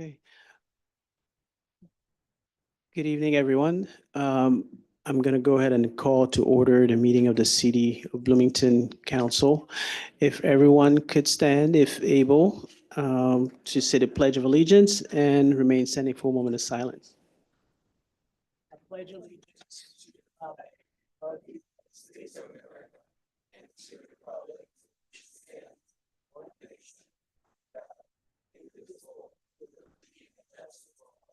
Okay. Good evening, everyone. I'm going to go ahead and call to order the meeting of the City of Bloomington Council. If everyone could stand, if able, to say the Pledge of Allegiance and remain standing for a moment of silence. I pledge allegiance to the flag of the United States of America and to the republic which stands one nation, God, indivisible, with liberty and justice for all.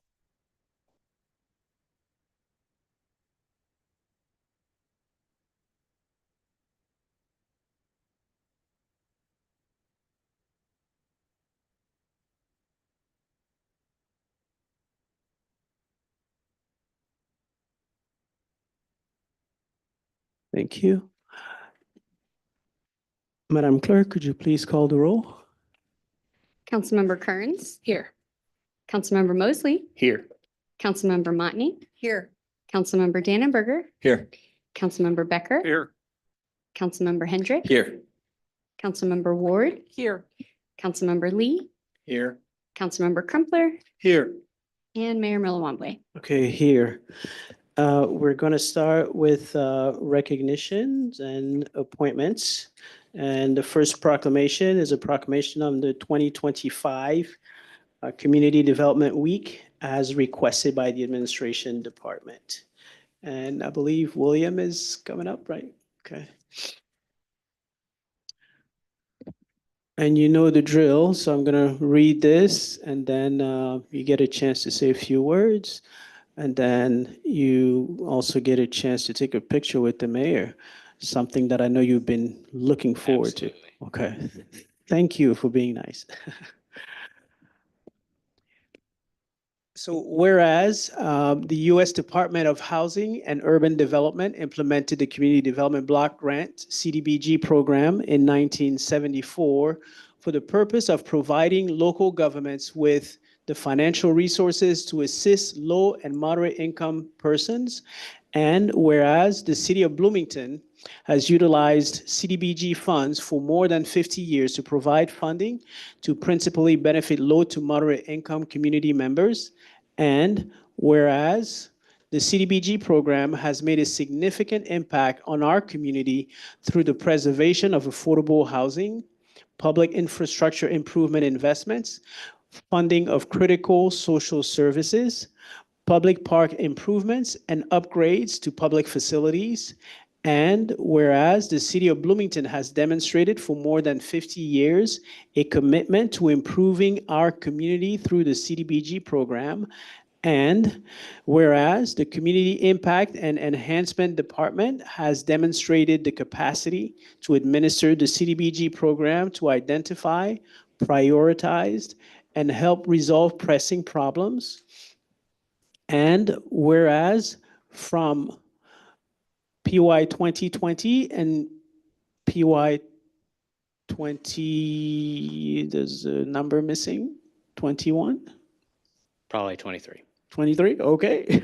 Thank you. Madam Clerk, could you please call the roll? Councilmember Kearns. Here. Councilmember Mosley. Here. Councilmember Motney. Here. Councilmember Dannenberger. Here. Councilmember Becker. Here. Councilmember Hendrick. Here. Councilmember Ward. Here. Councilmember Lee. Here. Councilmember Crumpler. Here. And Mayor Millawamble. Okay, here. We're going to start with recognitions and appointments. And the first proclamation is a proclamation on the 2025 Community Development Week as requested by the administration department. And I believe William is coming up, right? Okay. And you know the drill, so I'm going to read this and then you get a chance to say a few words. And then you also get a chance to take a picture with the mayor, something that I know you've been looking forward to. Okay. Thank you for being nice. So whereas the U.S. Department of Housing and Urban Development implemented the Community Development Block Grant CDBG program in 1974 for the purpose of providing local governments with the financial resources to assist low and moderate income persons. And whereas the City of Bloomington has utilized CDBG funds for more than 50 years to provide funding to principally benefit low to moderate income community members. And whereas the CDBG program has made a significant impact on our community through the preservation of affordable housing, public infrastructure improvement investments, funding of critical social services, public park improvements and upgrades to public facilities. And whereas the City of Bloomington has demonstrated for more than 50 years a commitment to improving our community through the CDBG program, and whereas the Community Impact and Enhancement Department has demonstrated the capacity to administer the CDBG program to identify, prioritize, and help resolve pressing problems. And whereas from PY 2020 and PY 20, there's a number missing, 21? Probably 23. 23, okay.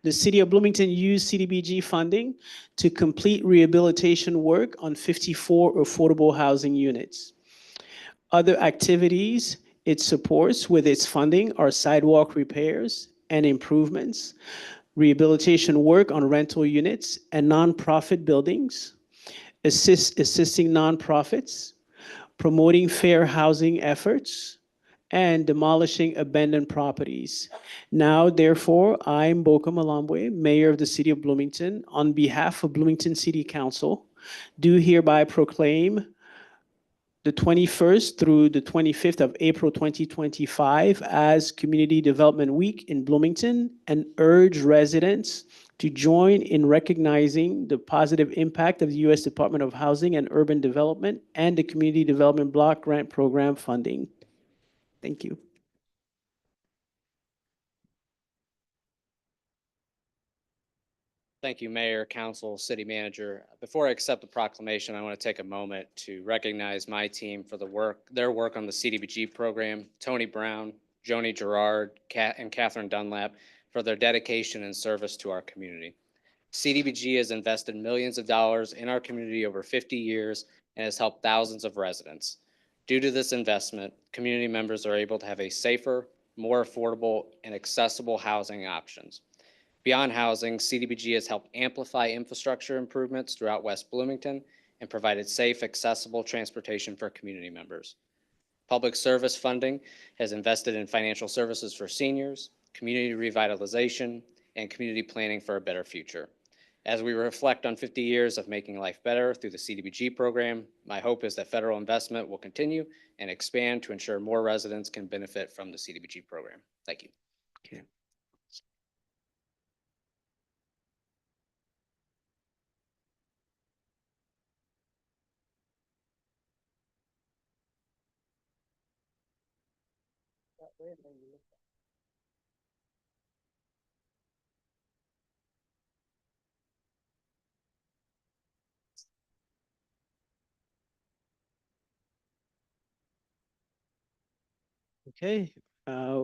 The City of Bloomington used CDBG funding to complete rehabilitation work on 54 affordable housing units. Other activities it supports with its funding are sidewalk repairs and improvements, rehabilitation work on rental units and nonprofit buildings, assisting nonprofits, promoting fair housing efforts, and demolishing abandoned properties. Now, therefore, I, Mboka Malambwe, Mayor of the City of Bloomington, on behalf of Bloomington City Council, do hereby proclaim the 21st through the 25th of April 2025 as Community Development Week in Bloomington and urge residents to join in recognizing the positive impact of the U.S. Department of Housing and Urban Development and the Community Development Block Grant Program funding. Thank you. Thank you, Mayor, Council, City Manager. Before I accept the proclamation, I want to take a moment to recognize my team for their work on the CDBG program, Tony Brown, Joni Gerard, and Catherine Dunlap for their dedication and service to our community. CDBG has invested millions of dollars in our community over 50 years and has helped thousands of residents. Due to this investment, community members are able to have a safer, more affordable, and accessible housing options. Beyond housing, CDBG has helped amplify infrastructure improvements throughout West Bloomington and provided safe, accessible transportation for community members. Public service funding has invested in financial services for seniors, community revitalization, and community planning for a better future. As we reflect on 50 years of making life better through the CDBG program, my hope is that federal investment will continue and expand to ensure more residents can benefit from the CDBG program. Thank you. Okay. Okay,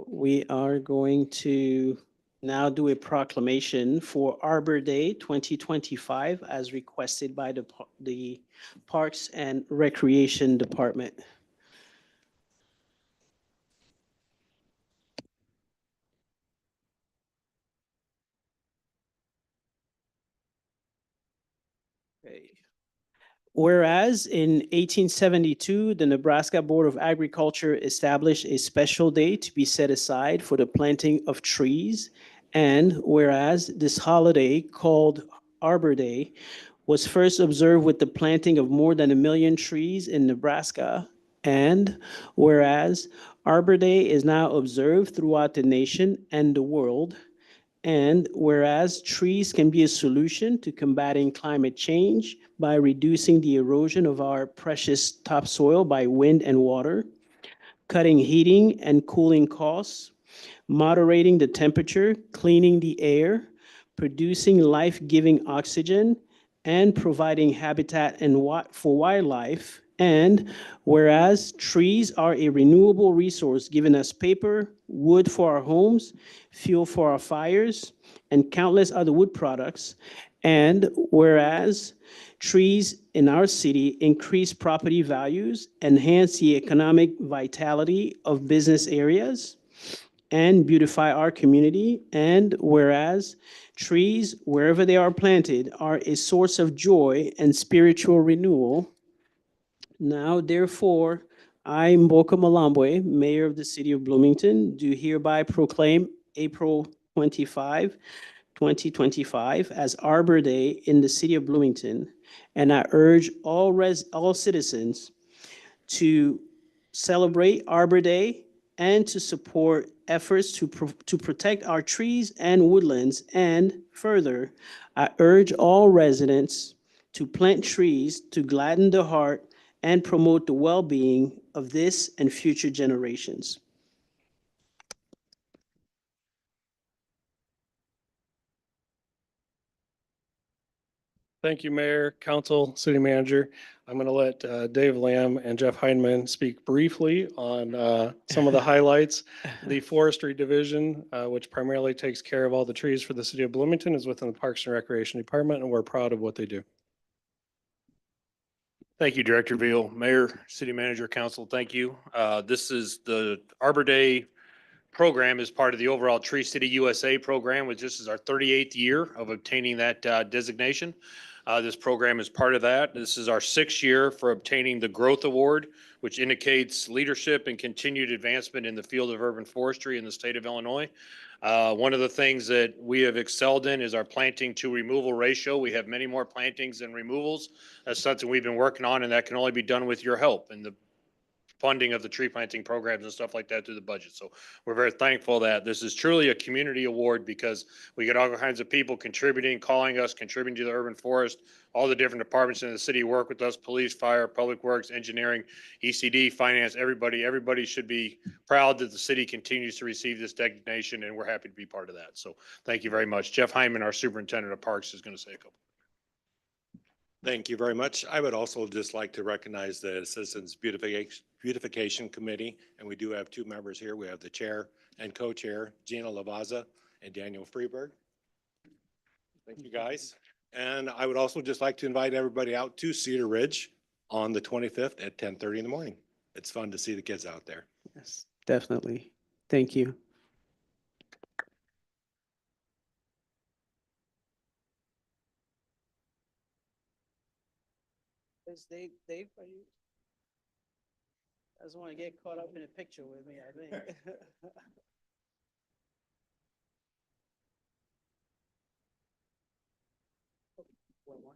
we are going to now do a proclamation for Arbor Day 2025 as requested by the Parks and Recreation Department. Okay. Whereas in 1872, the Nebraska Board of Agriculture established a special day to be set aside for the planting of trees. And whereas this holiday, called Arbor Day, was first observed with the planting of more than 1 million trees in Nebraska. And whereas Arbor Day is now observed throughout the nation and the world. And whereas trees can be a solution to combating climate change by reducing the erosion of our precious topsoil by wind and water, cutting heating and cooling costs, moderating the temperature, cleaning the air, producing life-giving oxygen, and providing habitat for wildlife. And whereas trees are a renewable resource giving us paper, wood for our homes, fuel for our fires, and countless other wood products. And whereas trees in our city increase property values, enhance the economic vitality of business areas, and beautify our community. And whereas trees, wherever they are planted, are a source of joy and spiritual renewal. Now, therefore, I, Mboka Malambwe, Mayor of the City of Bloomington, do hereby proclaim April 25, 2025 as Arbor Day in the City of Bloomington, and I urge all citizens to celebrate Arbor Day and to support efforts to protect our trees and woodlands. And further, I urge all residents to plant trees to gladden the heart and promote the well-being of this and future generations. Thank you, Mayor, Council, City Manager. I'm going to let Dave Lamb and Jeff Heineman speak briefly on some of the highlights. The Forestry Division, which primarily takes care of all the trees for the City of Bloomington, is within the Parks and Recreation Department, and we're proud of what they do. Thank you, Director Veal, Mayor, City Manager, Council, thank you. This is the Arbor Day program is part of the overall Tree City USA program, which this is our 38th year of obtaining that designation. This program is part of that. This is our 6th year for obtaining the Growth Award, which indicates leadership and continued advancement in the field of urban forestry in the state of Illinois. One of the things that we have excelled in is our planting to removal ratio. We have many more plantings than removals. That's something we've been working on, and that can only be done with your help and the funding of the tree planting programs and stuff like that through the budget. So we're very thankful that this is truly a community award because we get all kinds of people contributing, calling us, contributing to the urban forest. All the different departments in the city work with us: police, fire, public works, engineering, ECD, finance, everybody. Everybody should be proud that the city continues to receive this designation, and we're happy to be part of that. So thank you very much. Jeff Hyman, our superintendent of parks, is going to say a couple. Thank you very much. I would also just like to recognize the Citizens Beautification Committee, and we do have 2 members here. We have the chair and co-chair, Gina Lavaza and Daniel Freeberg. Thank you, guys. And I would also just like to invite everybody out to Cedar Ridge on the 25th at 10:30 in the morning. It's fun to see the kids out there. Yes, definitely. Thank you. Because Dave, are you? Doesn't want to get caught up in a picture with me, I think. One more.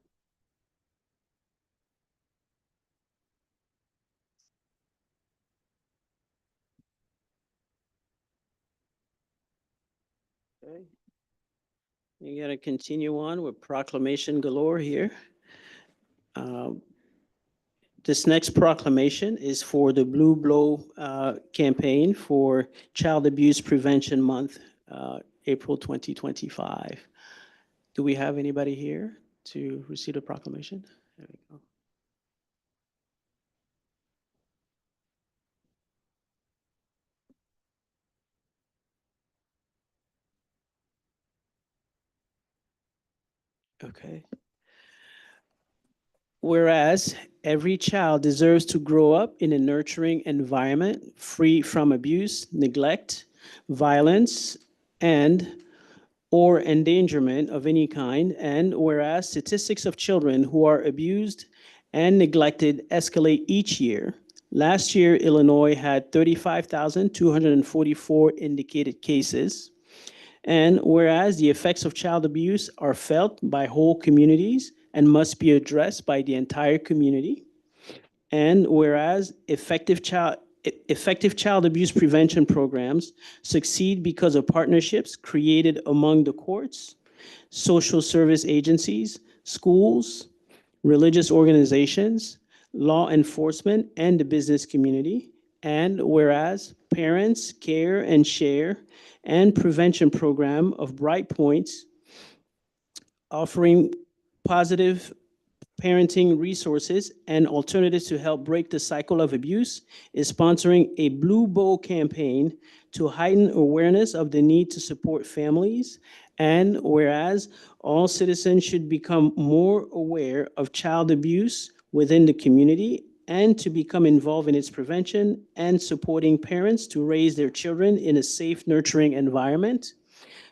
Okay. You gotta continue on with proclamation galore here. Um, This next proclamation is for the Blue Blow campaign for Child Abuse Prevention Month, April 2025. Do we have anybody here to receive the proclamation? There we go. Okay. Whereas every child deserves to grow up in a nurturing environment free from abuse, neglect, violence, and or endangerment of any kind, and whereas statistics of children who are abused and neglected escalate each year. Last year, Illinois had 35,244 indicated cases. And whereas the effects of child abuse are felt by whole communities and must be addressed by the entire community. And whereas effective child abuse prevention programs succeed because of partnerships created among the courts, social service agencies, schools, religious organizations, law enforcement, and the business community. And whereas parents care and share and prevention program of Bright Points offering positive parenting resources and alternatives to help break the cycle of abuse is sponsoring a Blue Bow campaign to heighten awareness of the need to support families. And whereas all citizens should become more aware of child abuse within the community and to become involved in its prevention and supporting parents to raise their children in a safe, nurturing environment.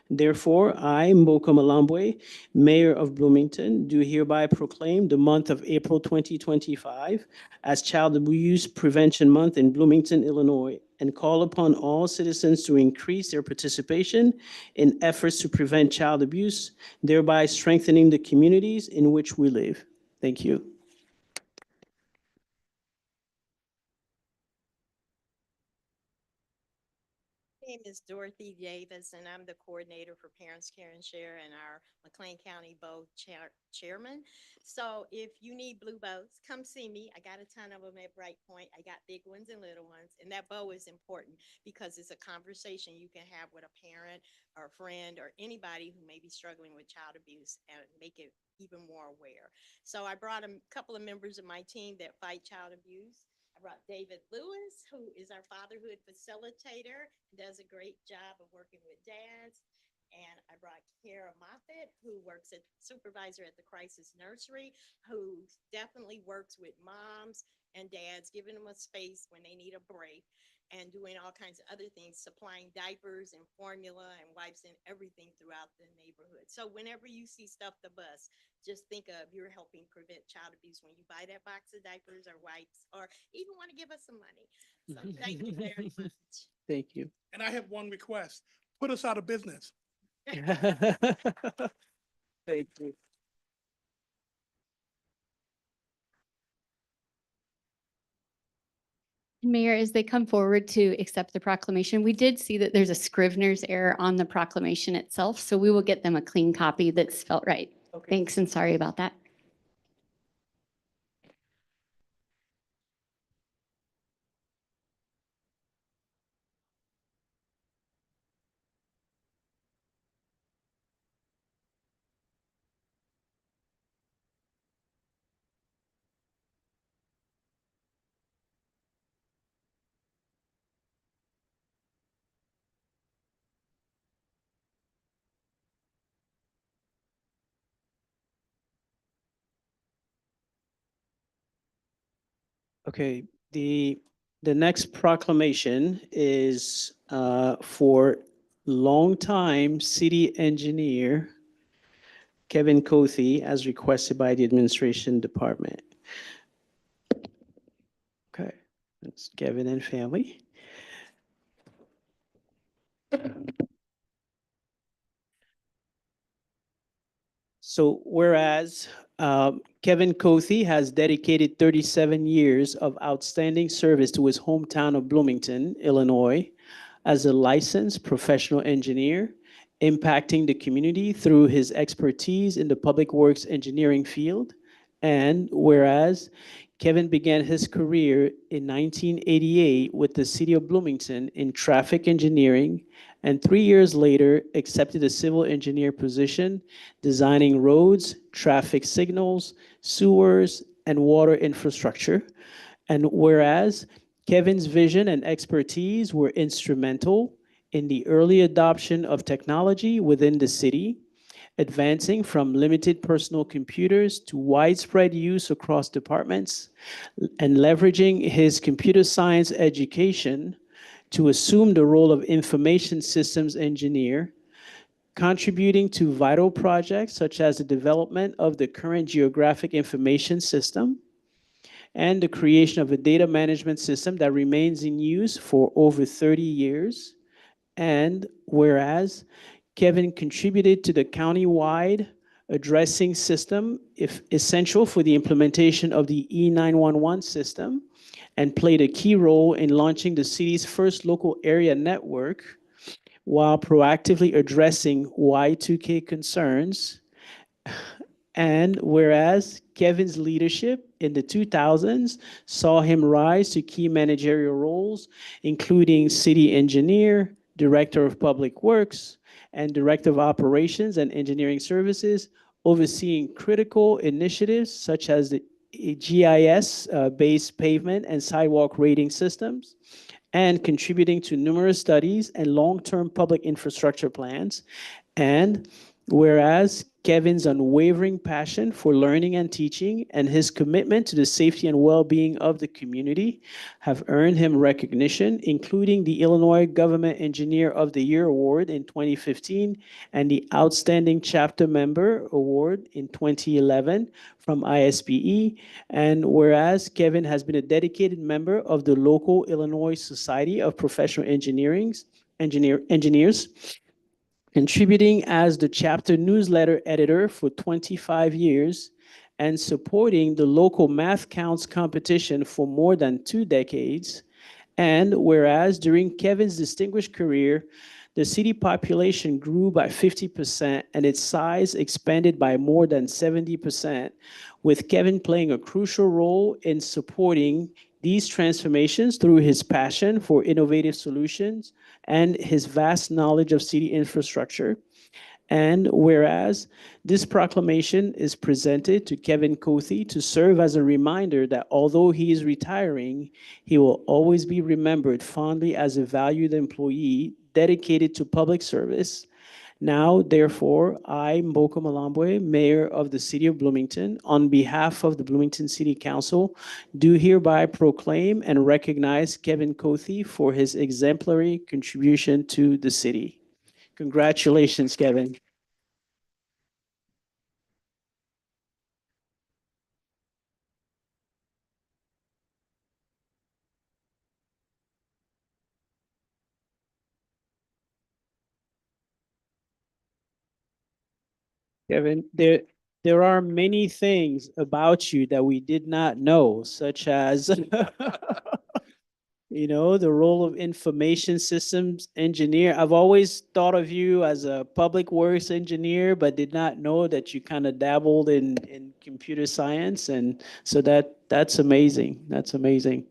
Therefore, I, Mboka Malambwe, Mayor of Bloomington, do hereby proclaim the month of April 2025 as Child Abuse Prevention Month in Bloomington, Illinois, and call upon all citizens to increase their participation in efforts to prevent child abuse, thereby strengthening the communities in which we live. Thank you. My name is Dorothy Davis, and I'm the coordinator for Parents Care and Share and our McLean County Bow Chairman. So if you need blue bows, come see me. I got a ton of them at Bright Point. I got big ones and little ones. And that bow is important because it's a conversation you can have with a parent or a friend or anybody who may be struggling with child abuse and make it even more aware. So I brought a couple of members of my team that fight child abuse. I brought David Lewis, who is our fatherhood facilitator, does a great job of working with dads. And I brought Kara Moffitt, who works as supervisor at the Crisis Nursery, who definitely works with moms and dads, giving them a space when they need a break and doing all kinds of other things, supplying diapers and formula and wipes and everything throughout the neighborhood. So whenever you see Stuff the Bus, just think of you're helping prevent child abuse when you buy that box of diapers or wipes, or even want to give us some money. So thank you very much. Thank you. And I have one request, put us out of business. Thank you. Mayor, as they come forward to accept the proclamation, we did see that there's a Scrivener's error on the proclamation itself, so we will get them a clean copy that's spelled right. Okay. Thanks and sorry about that. Okay, the next proclamation is for longtime city engineer Kevin Kofi, as requested by the administration department. It's Kevin and family. So whereas Kevin Kofi has dedicated 37 years of outstanding service to his hometown of Bloomington, Illinois, as a licensed professional engineer, impacting the community through his expertise in the public works engineering field. And whereas Kevin began his career in 1988 with the city of Bloomington in traffic engineering, and 3 years later accepted a civil engineer position designing roads, traffic signals, sewers, and water infrastructure. And whereas Kevin's vision and expertise were instrumental in the early adoption of technology within the city, advancing from limited personal computers to widespread use across departments, and leveraging his computer science education to assume the role of information systems engineer, contributing to vital projects such as the development of the current geographic information system and the creation of a data management system that remains in use for over 30 years. And whereas Kevin contributed to the county-wide addressing system, if essential for the implementation of the E911 system, and played a key role in launching the city's first local area network while proactively addressing Y2K concerns. And whereas Kevin's leadership in the 2000s saw him rise to key managerial roles, including city engineer, director of public works, and director of operations and engineering services, overseeing critical initiatives such as the GIS-based pavement and sidewalk rating systems, and contributing to numerous studies and long-term public infrastructure plans. And whereas Kevin's unwavering passion for learning and teaching and his commitment to the safety and well-being of the community have earned him recognition, including the Illinois Government Engineer of the Year Award in 2015 and the Outstanding Chapter Member Award in 2011 from ISPE. And whereas Kevin has been a dedicated member of the local Illinois Society of Professional Engineers, contributing as the chapter newsletter editor for 25 years and supporting the local Math Counts competition for more than 2 decades. And whereas during Kevin's distinguished career, the city population grew by 50% and its size expanded by more than 70%, with Kevin playing a crucial role in supporting these transformations through his passion for innovative solutions and his vast knowledge of city infrastructure. And whereas this proclamation is presented to Kevin Kofi to serve as a reminder that although he is retiring, he will always be remembered fondly as a valued employee dedicated to public service. Now, therefore, I, Mboka Malambwe, Mayor of the City of Bloomington, on behalf of the Bloomington City Council, do hereby proclaim and recognize Kevin Kofi for his exemplary contribution to the city. Congratulations, Kevin. Kevin, there are many things about you that we did not know, such as the role of information systems engineer. I've always thought of you as a public works engineer, but did not know that you kind of dabbled in computer science. And so that's amazing. That's amazing.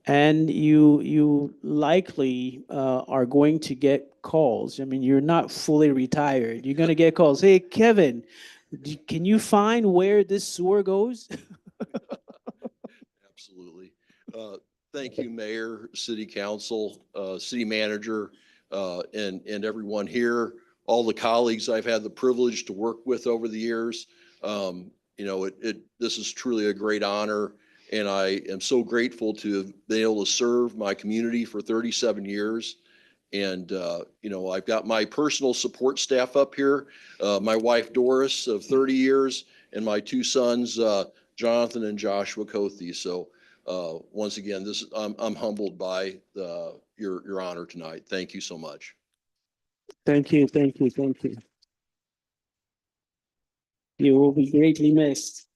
And you likely are going to get calls. I mean, you're not fully retired. You're going to get calls. Hey, Kevin, can you find where this sewer goes? Absolutely. Thank you, Mayor, City Council, City Manager, and everyone here, all the colleagues I've had the privilege to work with over the years. This is truly a great honor, and I am so grateful to have been able to serve my community for 37 years. And, I've got my personal support staff up here, my wife Doris of 30 years, and my 2 sons, Jonathan and Joshua Kofi. So once again, I'm humbled by your honor tonight. Thank you so much. Thank you, thank you, thank you. You will be greatly missed.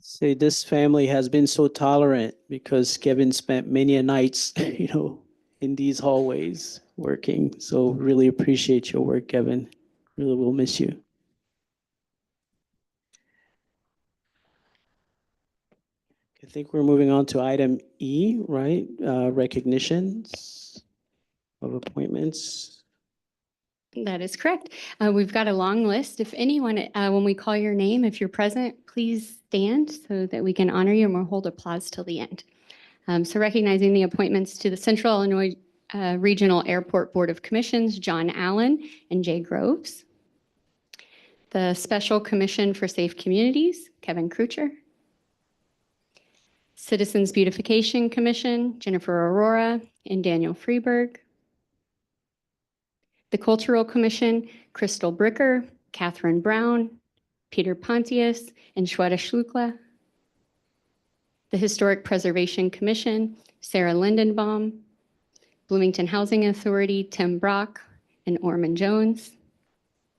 Say this family has been so tolerant because Kevin spent many a nights, in these hallways working. So really appreciate your work, Kevin. Really will miss you. I think we're moving on to item E, right? Recognitions of appointments. That is correct. We've got a long list. If anyone, when we call your name, if you're present, please stand so that we can honor you, and we'll hold applause till the end. So recognizing the appointments to the Central Illinois Regional Airport Board of Commissions, John Allen and Jay Groves. The Special Commission for Safe Communities, Kevin Krucher. Citizens Beautification Commission, Jennifer Aurora and Daniel Freeberg. The Cultural Commission, Crystal Bricker, Catherine Brown, Peter Pontius, and Shweta Shlukla. The Historic Preservation Commission, Sarah Lindenbaum. Bloomington Housing Authority, Tim Brock and Orman Jones.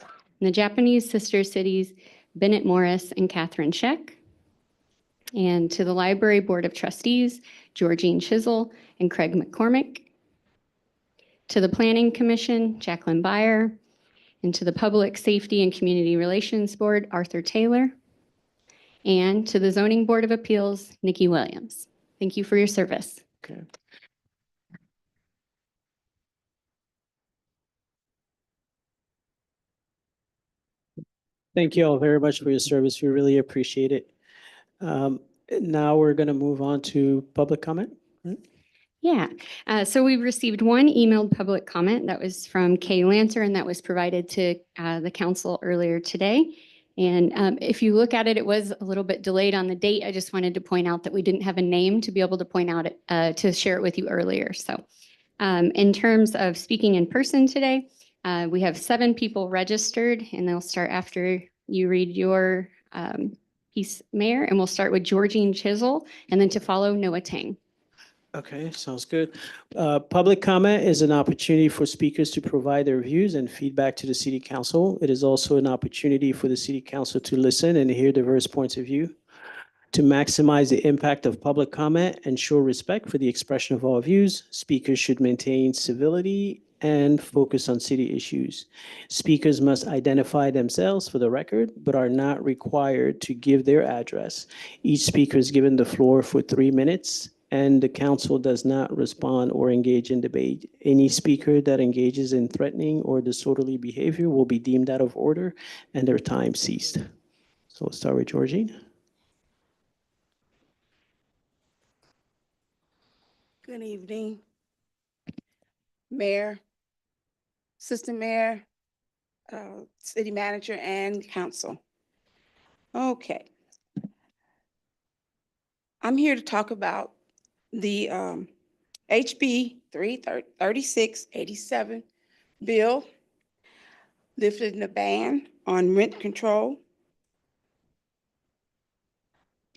And the Japanese Sister Cities, Bennett Morris and Catherine Scheck. And to the Library Board of Trustees, Georgine Chisel and Craig McCormick. To the Planning Commission, Jacqueline Beyer. And to the Public Safety and Community Relations Board, Arthur Taylor. And to the Zoning Board of Appeals, Nikki Williams. Thank you for your service. Okay. Thank you all very much for your service. We really appreciate it. Now we're going to move on to public comment. Yeah, so we received one emailed public comment that was from Kay Lancer, and that was provided to the council earlier today. And if you look at it, it was a little bit delayed on the date. I just wanted to point out that we didn't have a name to be able to point out it, to share it with you earlier. So in terms of speaking in person today, we have 7 people registered, and they'll start after you read your piece, Mayor, and we'll start with Georgine Chisel, and then to follow Noah Tang. Okay, sounds good. Public comment is an opportunity for speakers to provide their views and feedback to the city council. It is also an opportunity for the city council to listen and hear diverse points of view. To maximize the impact of public comment and show respect for the expression of all views, speakers should maintain civility and focus on city issues. Speakers must identify themselves for the record, but are not required to give their address. Each speaker is given the floor for 3 minutes, and the council does not respond or engage in debate. Any speaker that engages in threatening or disorderly behavior will be deemed out of order and their time ceased. So we'll start with Georgine. Good evening, Mayor, Assistant Mayor, City Manager, and Council. Okay. I'm here to talk about the HB 3687 bill, lifting the ban on rent control.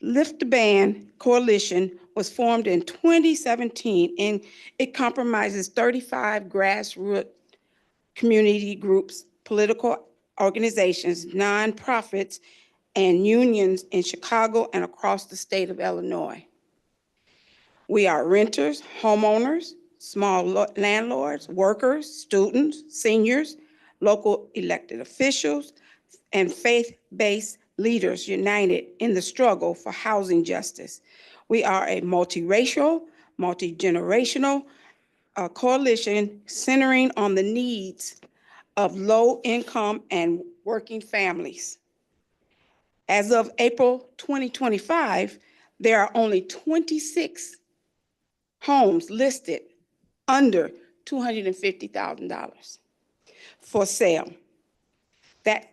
Lift the Ban Coalition was formed in 2017, and it compromises 35 grassroots community groups, political organizations, nonprofits, and unions in Chicago and across the state of Illinois. We are renters, homeowners, small landlords, workers, students, seniors, local elected officials, and faith-based leaders united in the struggle for housing justice. We are a multiracial, multi-generational coalition centering on the needs of low-income and working families. As of April 2025, there are only 26 homes listed under $250,000 for sale. That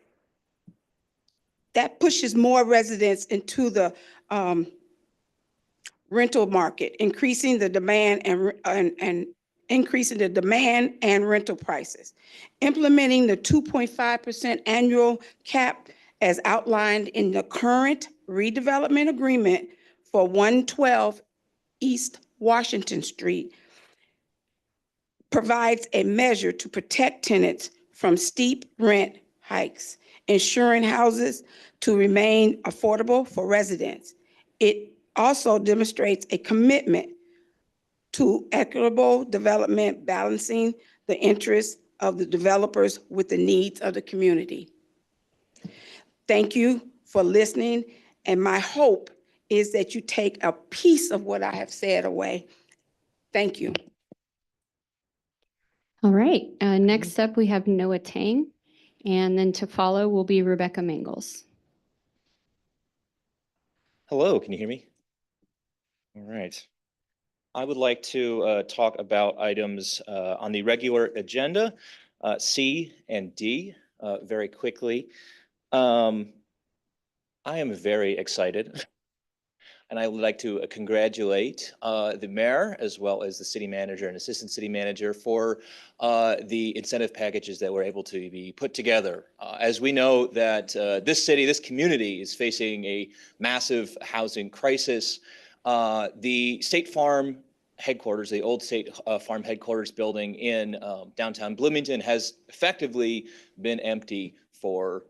pushes more residents into the rental market, increasing the demand and increasing the demand and rental prices. Implementing the 2.5% annual cap as outlined in the current redevelopment agreement for 112 East Washington Street provides a measure to protect tenants from steep rent hikes, ensuring houses to remain affordable for residents. It also demonstrates a commitment to equitable development, balancing the interests of the developers with the needs of the community. Thank you for listening, and my hope is that you take a piece of what I have said away. Thank you. All right, next up we have Noah Tang, and then to follow will be Rebecca Mangles. Hello, can you hear me? All right. I would like to talk about items on the regular agenda, C and D, very quickly. I am very excited, and I would like to congratulate the mayor as well as the city manager and assistant city manager for the incentive packages that were able to be put together. As we know that this city, this community is facing a massive housing crisis. The State Farm headquarters, the old State Farm headquarters building in downtown Bloomington has effectively been empty for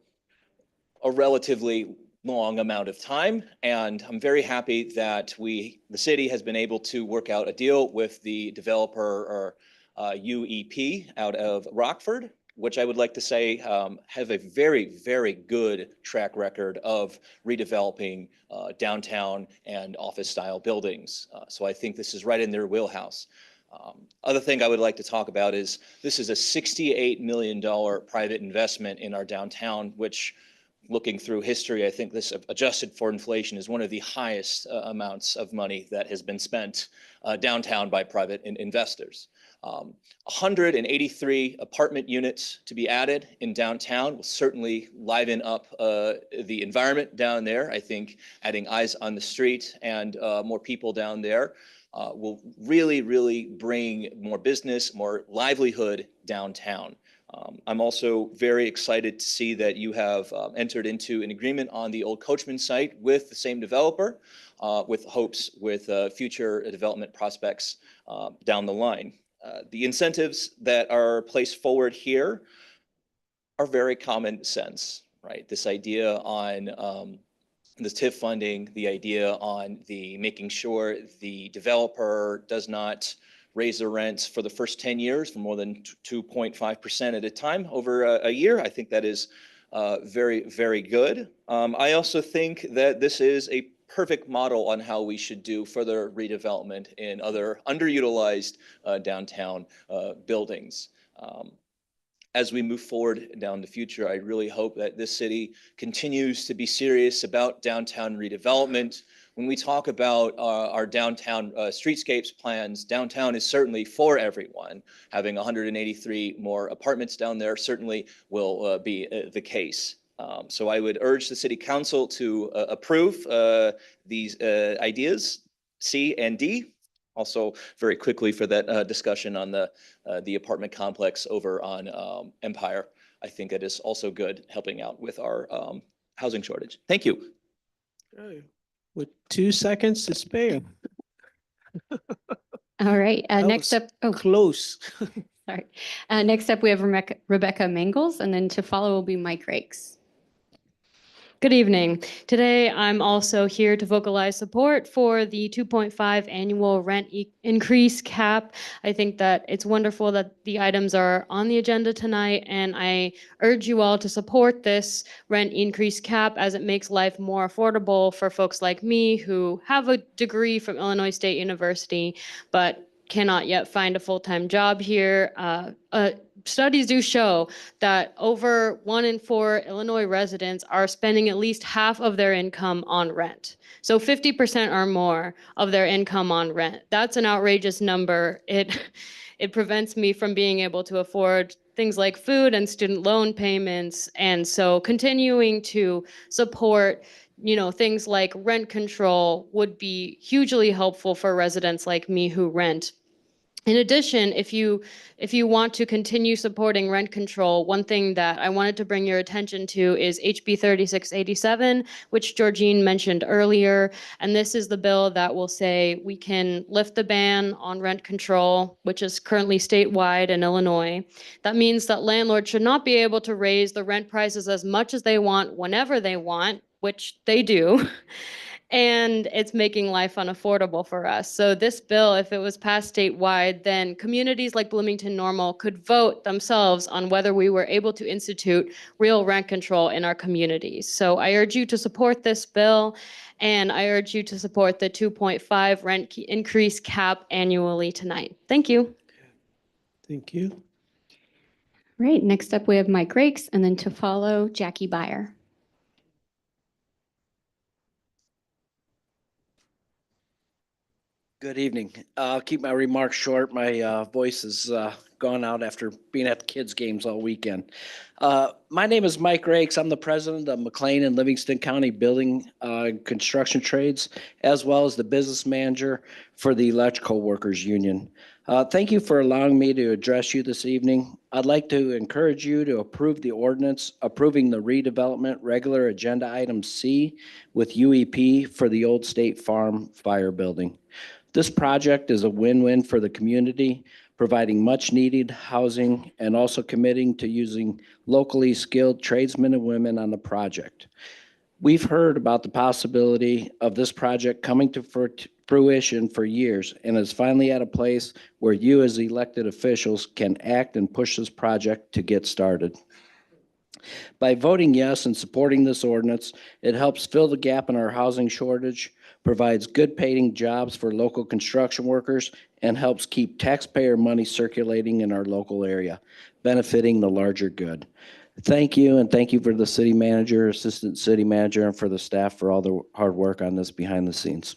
a relatively long amount of time. And I'm very happy that the city has been able to work out a deal with the developer or UEP out of Rockford, which I would like to say have a very, very good track record of redeveloping downtown and office style buildings. So I think this is right in their wheelhouse. Other thing I would like to talk about is this is a $68 million private investment in our downtown, which looking through history, I think this adjusted for inflation is one of the highest amounts of money that has been spent downtown by private investors. 183 apartment units to be added in downtown will certainly liven up the environment down there. I think adding eyes on the street and more people down there will really, really bring more business, more livelihood downtown. I'm also very excited to see that you have entered into an agreement on the old Coachman site with the same developer, with hopes with future development prospects down the line. The incentives that are placed forward here are very common sense, right? This idea on the TIF funding, the idea on the making sure the developer does not raise the rents for the first 10 years for more than 2.5% at a time over a year. I think that is very, very good. I also think that this is a perfect model on how we should do further redevelopment in other underutilized downtown buildings. As we move forward down the future, I really hope that this city continues to be serious about downtown redevelopment. When we talk about our downtown streetscapes plans, downtown is certainly for everyone. Having 183 more apartments down there certainly will be the case. So I would urge the city council to approve these ideas, C and D. Also, very quickly for that discussion on the apartment complex over on Empire. I think it is also good helping out with our housing shortage. Thank you. Okay. With 2 seconds to spare. All right, That next was up, oh, Close. sorry. Next up, we have Rebecca Mangles, and then to follow will be Mike Rakes. Good evening. Today, I'm also here to vocalize support for the 2.5 annual rent increase cap. I think that it's wonderful that the items are on the agenda tonight, and I urge you all to support this rent increase cap as it makes life more affordable for folks like me who have a degree from Illinois State University, but cannot yet find a full-time job here. Studies do show that over 1 in 4 Illinois residents are spending at least half of their income on rent. So 50% or more of their income on rent. That's an outrageous number. It prevents me from being able to afford things like food and student loan payments. And so continuing to support things like rent control would be hugely helpful for residents like me who rent. In addition, if you want to continue supporting rent control, one thing that I wanted to bring your attention to is HB 3687, which Georgine mentioned earlier. And this is the bill that will say we can lift the ban on rent control, which is currently statewide in Illinois. That means that landlords should not be able to raise the rent prices as much as they want whenever they want, which they do. And it's making life unaffordable for us. So this bill, if it was passed statewide, then communities like Bloomington Normal could vote themselves on whether we were able to institute real rent control in our communities. So I urge you to support this bill, and I urge you to support the 2.5 rent increase cap annually tonight. Thank you. Thank you. Right, next up we have Mike Rakes, and then to follow Jackie Beyer. Good evening. I'll keep my remarks short. My voice is gone out after being at the kids' games all weekend. My name is Mike Rakes. I'm the president of McLean and Livingston County Building Construction Trades, as well as the business manager for the Electrical Workers Union. Thank you for allowing me to address you this evening. I'd like to encourage you to approve the ordinance approving the redevelopment regular agenda item C with UEP for the old State Farm Fire Building. This project is a win-win for the community, providing much-needed housing and also committing to using locally skilled tradesmen and women on the project. We've heard about the possibility of this project coming to fruition for years, and is finally at a place where you as elected officials can act and push this project to get started. By voting yes and supporting this ordinance, it helps fill the gap in our housing shortage, provides good paying jobs for local construction workers, and helps keep taxpayer money circulating in our local area, benefiting the larger good. Thank you, and thank you for the city manager, assistant city manager, and for the staff for all the hard work on this behind the scenes.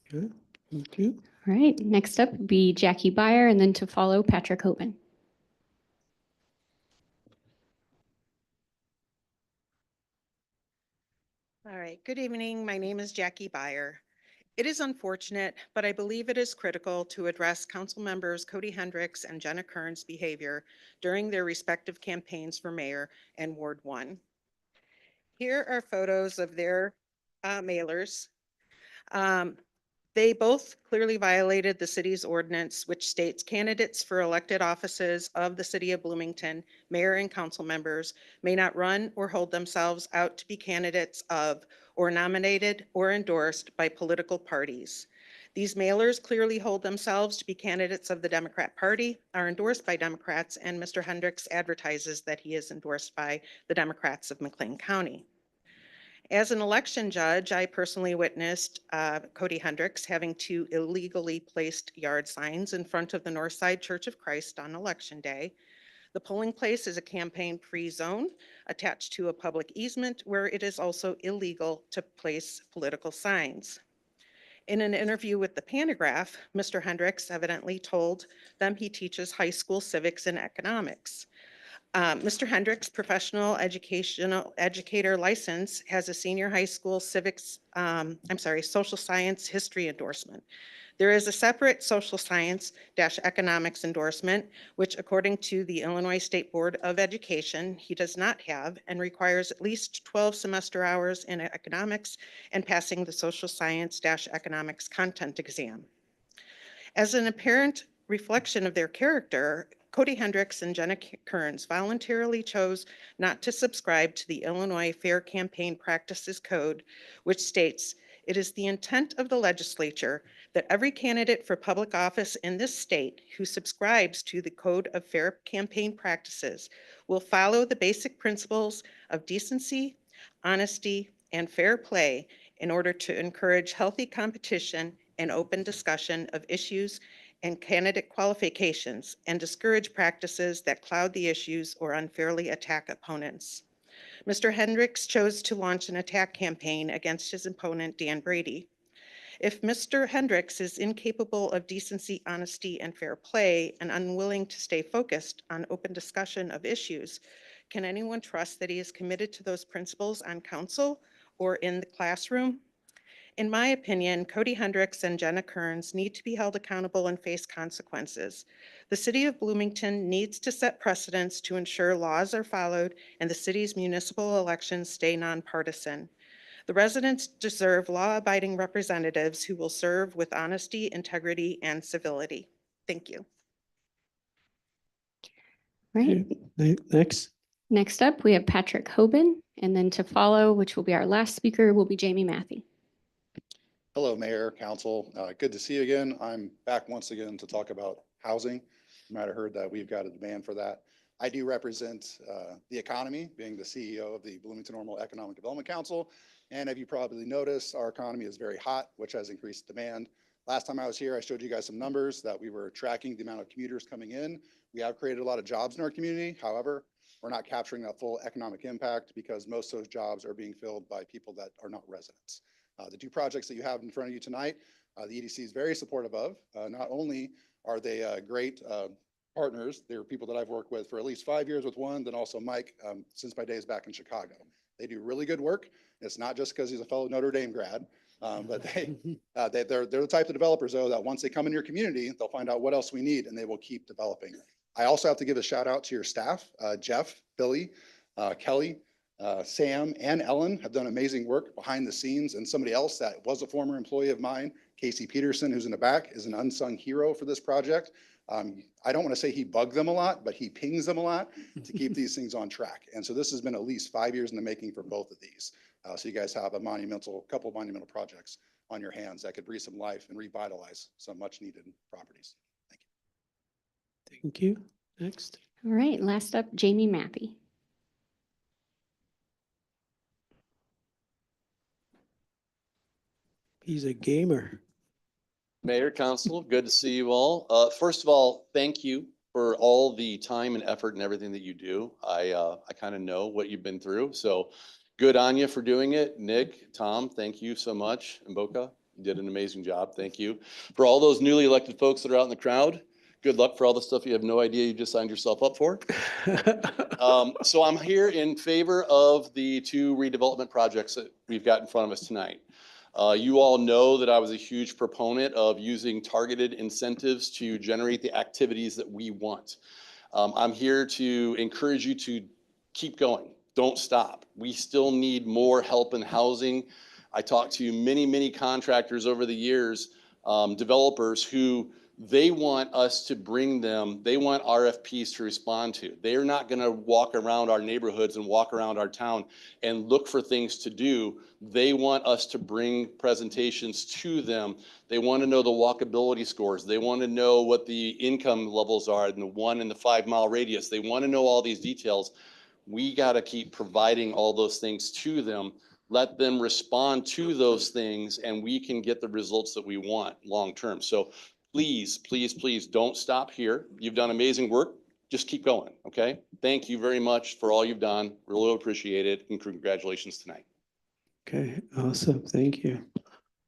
Good. Thank you. All right, next up would be Jackie Beyer, and then to follow Patrick Hoban. All right, good evening. My name is Jackie Beyer. It is unfortunate, but I believe it is critical to address council members Cody Hendricks and Jenna Kern's behavior during their respective campaigns for mayor and Ward 1. Here are photos of their mailers. They both clearly violated the city's ordinance, which states candidates for elected offices of the city of Bloomington, mayor and council members, may not run or hold themselves out to be candidates of or nominated or endorsed by political parties. These mailers clearly hold themselves to be candidates of the Democrat Party, are endorsed by Democrats, and Mr. Hendricks advertises that he is endorsed by the Democrats of McLean County. As an election judge, I personally witnessed Cody Hendricks having 2 illegally placed yard signs in front of the Northside Church of Christ on election day. The polling place is a campaign-free zone attached to a public easement where it is also illegal to place political signs. In an interview with the Pantograph, Mr. Hendricks evidently told them he teaches high school civics and economics. Mr. Hendricks' professional educator license has a senior high school social science history endorsement. There is a separate social science-economics endorsement, which according to the Illinois State Board of Education, he does not have and requires at least 12 semester hours in economics and passing the social science-economics content exam. As an apparent reflection of their character, Cody Hendricks and Jenna Kearns voluntarily chose not to subscribe to the Illinois Fair Campaign Practices Code, which states, "It is the intent of the legislature that every candidate for public office in this state who subscribes to the Code of Fair Campaign Practices will follow the basic principles of decency, honesty, and fair play in order to encourage healthy competition and open discussion of issues and candidate qualifications and discourage practices that cloud the issues or unfairly attack opponents." Mr. Hendricks chose to launch an attack campaign against his opponent, Dan Brady. If Mr. Hendricks is incapable of decency, honesty, and fair play and unwilling to stay focused on open discussion of issues, can anyone trust that he is committed to those principles on council or in the classroom? In my opinion, Cody Hendricks and Jenna Kearns need to be held accountable and face consequences. The city of Bloomington needs to set precedents to ensure laws are followed and the city's municipal elections stay nonpartisan. The residents deserve law-abiding representatives who will serve with honesty, integrity, and civility. Thank you. Right. Next. Next up, we have Patrick Hoban, and then to follow, which will be our last speaker, will be Jamie Matthew. Hello, Mayor, Council. Good to see you again. I'm back once again to talk about housing. You might have heard that we've got a demand for that. I do represent the economy, being the CEO of the Bloomington Normal Economic Development Council. And if you probably noticed, our economy is very hot, which has increased demand. Last time I was here, I showed you guys some numbers that we were tracking the amount of commuters coming in. We have created a lot of jobs in our community. However, we're not capturing that full economic impact because most of those jobs are being filled by people that are not residents. The two projects that you have in front of you tonight, the EDC is very supportive of. Not only are they great partners, they're people that I've worked with for at least 5 years with one, then also Mike since my days back in Chicago. They do really good work. It's not just because he's a fellow Notre Dame grad, but they're the type of developers, though, that once they come in your community, they'll find out what else we need and they will keep developing. I also have to give a shout out to your staff, Jeff, Billy, Kelly, Sam and Ellen have done amazing work behind the scenes, and somebody else that was a former employee of mine, Casey Peterson, who's in the back, is an unsung hero for this project. I don't want to say he bugged them a lot, but he pings them a lot to keep these things on track. And so this has been at least 5 years in the making for both of these. So you guys have a couple of monumental projects on your hands that could breathe some life and revitalize some much needed properties. Thank you. Thank you. Next. All right, last up, Jamie Matthew. He's a gamer. Mayor, Council, good to see you all. First of all, thank you for all the time and effort and everything that you do. I kind of know what you've been through, so good on you for doing it. Nick, Tom, thank you so much. And Boca, you did an amazing job. Thank you. For all those newly elected folks that are out in the crowd, good luck for all the stuff you have no idea you just signed yourself up for. So I'm here in favor of the two redevelopment projects that we've got in front of us tonight. You all know that I was a huge proponent of using targeted incentives to generate the activities that we want. I'm here to encourage you to keep going. Don't stop. We still need more help in housing. I talked to many, many contractors over the years, developers who they want us to bring them, they want RFPs to respond to. They're not going to walk around our neighborhoods and walk around our town and look for things to do. They want us to bring presentations to them. They want to know the walkability scores. They want to know what the income levels are in the 1 and the 5 mile radius. They want to know all these details. We got to keep providing all those things to them. Let them respond to those things and we can get the results that we want long term. So please, please, please don't stop here. You've done amazing work. Just keep going, okay? Thank you very much for all you've done. Really appreciate it, and congratulations tonight. Okay, awesome. Thank you.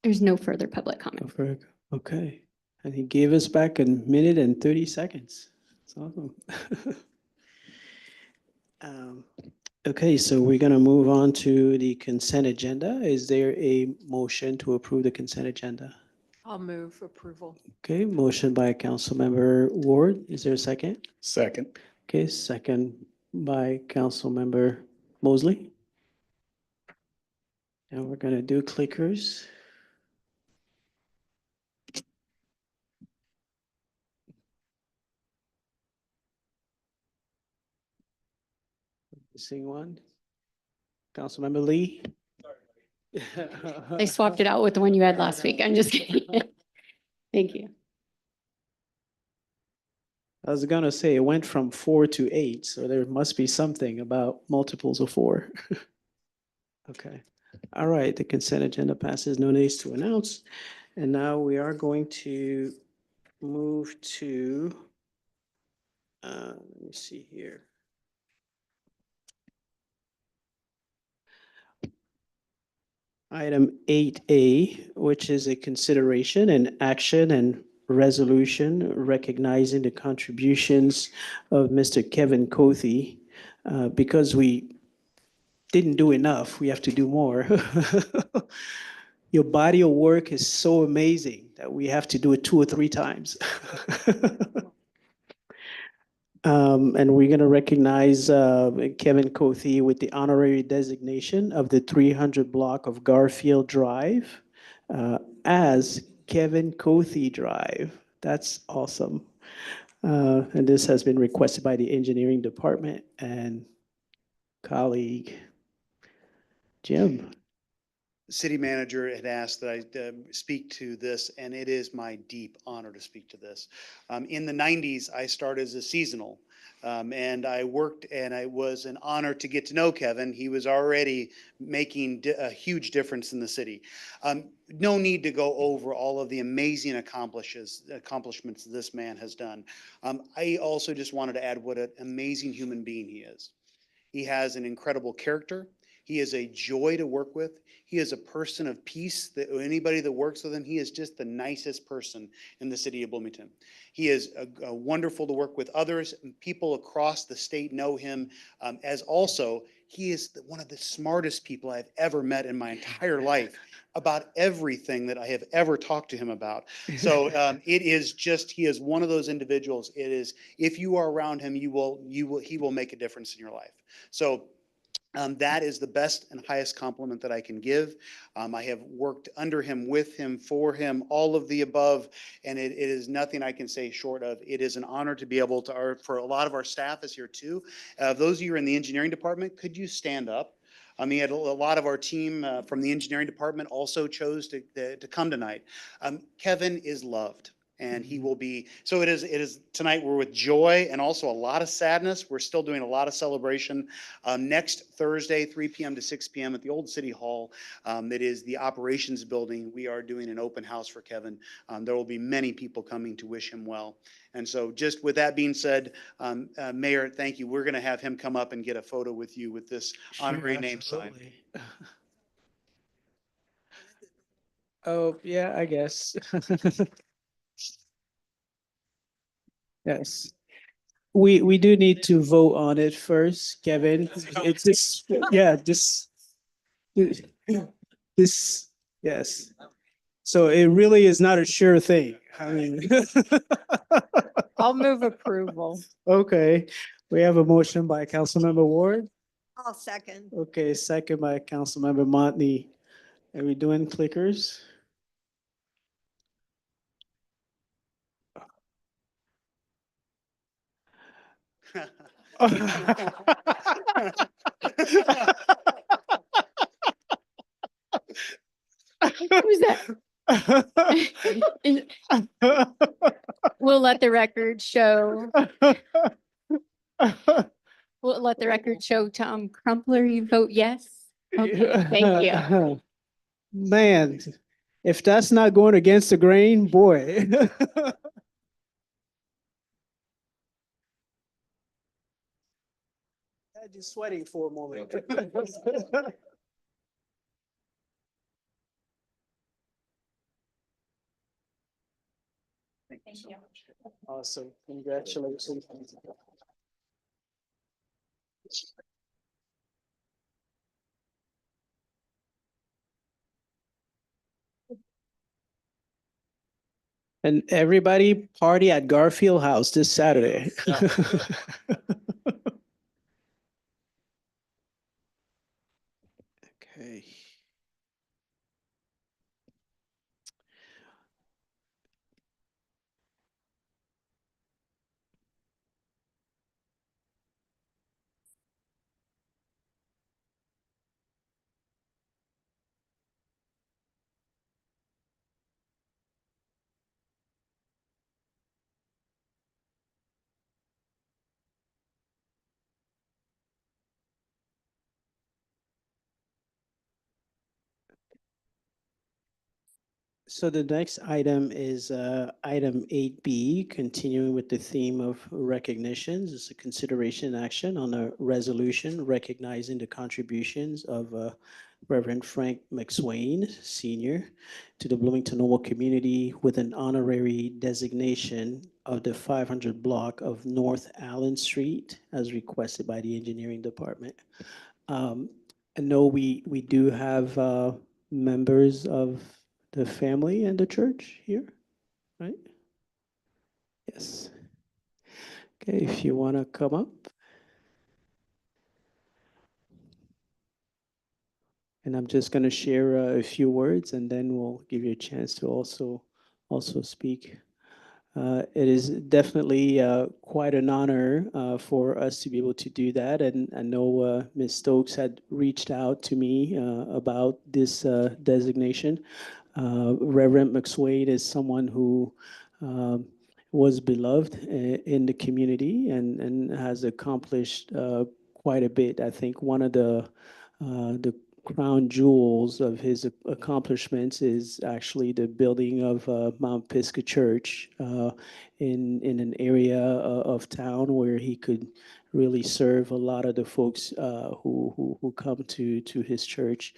There's no further public comment. Okay. And he gave us back 1 minute and 30 seconds. That's awesome. Okay, so we're going to move on to the consent agenda. Is there a motion to approve the consent agenda? I'll move approval. Okay, motion by Councilmember Ward. Is there a second? Second. Okay, second by Councilmember Mosley. And we're going to do clickers. Seeing one. Councilmember Lee? They swapped it out with the one you had last week. I'm just kidding. Thank you. I was gonna say, it went from 4 to 8, so there must be something about multiples of 4. Okay, all right, the consent agenda passes, no nays to announce. And now we are going to move to, let me see here. Item 8A, which is a consideration and action and resolution recognizing the contributions of Mr. Kevin Kofi. Because we didn't do enough, we have to do more. Your body of work is so amazing that we have to do it 2 or 3 times. And we're going to recognize Kevin Kofi with the honorary designation of the 300 block of Garfield Drive as Kevin Kofi Drive. That's awesome. And this has been requested by the engineering department and colleague Jim. City manager had asked that I speak to this, and it is my deep honor to speak to this. In the 90s, I started as a seasonal, and I worked, and it was an honor to get to know Kevin. He was already making a huge difference in the city. No need to go over all of the amazing accomplishments this man has done. I also just wanted to add what an amazing human being he is. He has an incredible character. He is a joy to work with. He is a person of peace. That anybody that works with him, he is just the nicest person in the city of Bloomington. He is wonderful to work with others. People across the state know him as also, he is one of the smartest people I've ever met in my entire life about everything that I have ever talked to him about. So it is just, he is one of those individuals. It is, if you are around him, he will make a difference in your life. So that is the best and highest compliment that I can give. I have worked under him, with him, for him, all of the above, and it is nothing I can say short of. It is an honor to be able to, for a lot of our staff is here too. Those of you who are in the engineering department, could you stand up? He had a lot of our team from the engineering department also chose to come tonight. Kevin is loved. And he will be, so it is tonight we're with joy and also a lot of sadness. We're still doing a lot of celebration. Next Thursday, 3 p.m. to 6 p.m. at the old City Hall, it is the operations building. We are doing an open house for Kevin. There will be many people coming to wish him well. And so just with that being said, Mayor, thank you. We're going to have him come up and get a photo with you with this honorary name sign. Oh, yeah, I guess. Yes. We do need to vote on it first, Kevin. It's just, yeah, this, yes. So it really is not a sure thing. I mean. I'll move approval. Okay, we have a motion by Councilmember Ward. I'll second. Okay, second by Councilmember Montney. Are we doing clickers? Who's that? We'll let the record show. We'll let the record show Tom Crumpler, you vote yes. Okay, thank you. Man, if that's not going against the grain, boy. I'm just sweating for a moment. Thank you. Awesome, congratulations. And everybody party at Garfield House this Saturday. Okay. So the next item is item 8B, continuing with the theme of recognitions. It's a consideration action on a resolution recognizing the contributions of Reverend Frank McWain, Sr., to the Bloomington Normal community with an honorary designation of the 500 block of North Allen Street as requested by the engineering department. I know we do have members of the family and the church here, right? Yes. Okay, if you want to come up. And I'm just going to share a few words and then we'll give you a chance to also speak. It is definitely quite an honor for us to be able to do that. And I know Ms. Stokes had reached out to me about this designation. Reverend McWain is someone who was beloved in the community and has accomplished quite a bit. I think one of the crown jewels of his accomplishments is actually the building of Mount Pisgah Church in an area of town where he could really serve a lot of the folks who come to his church.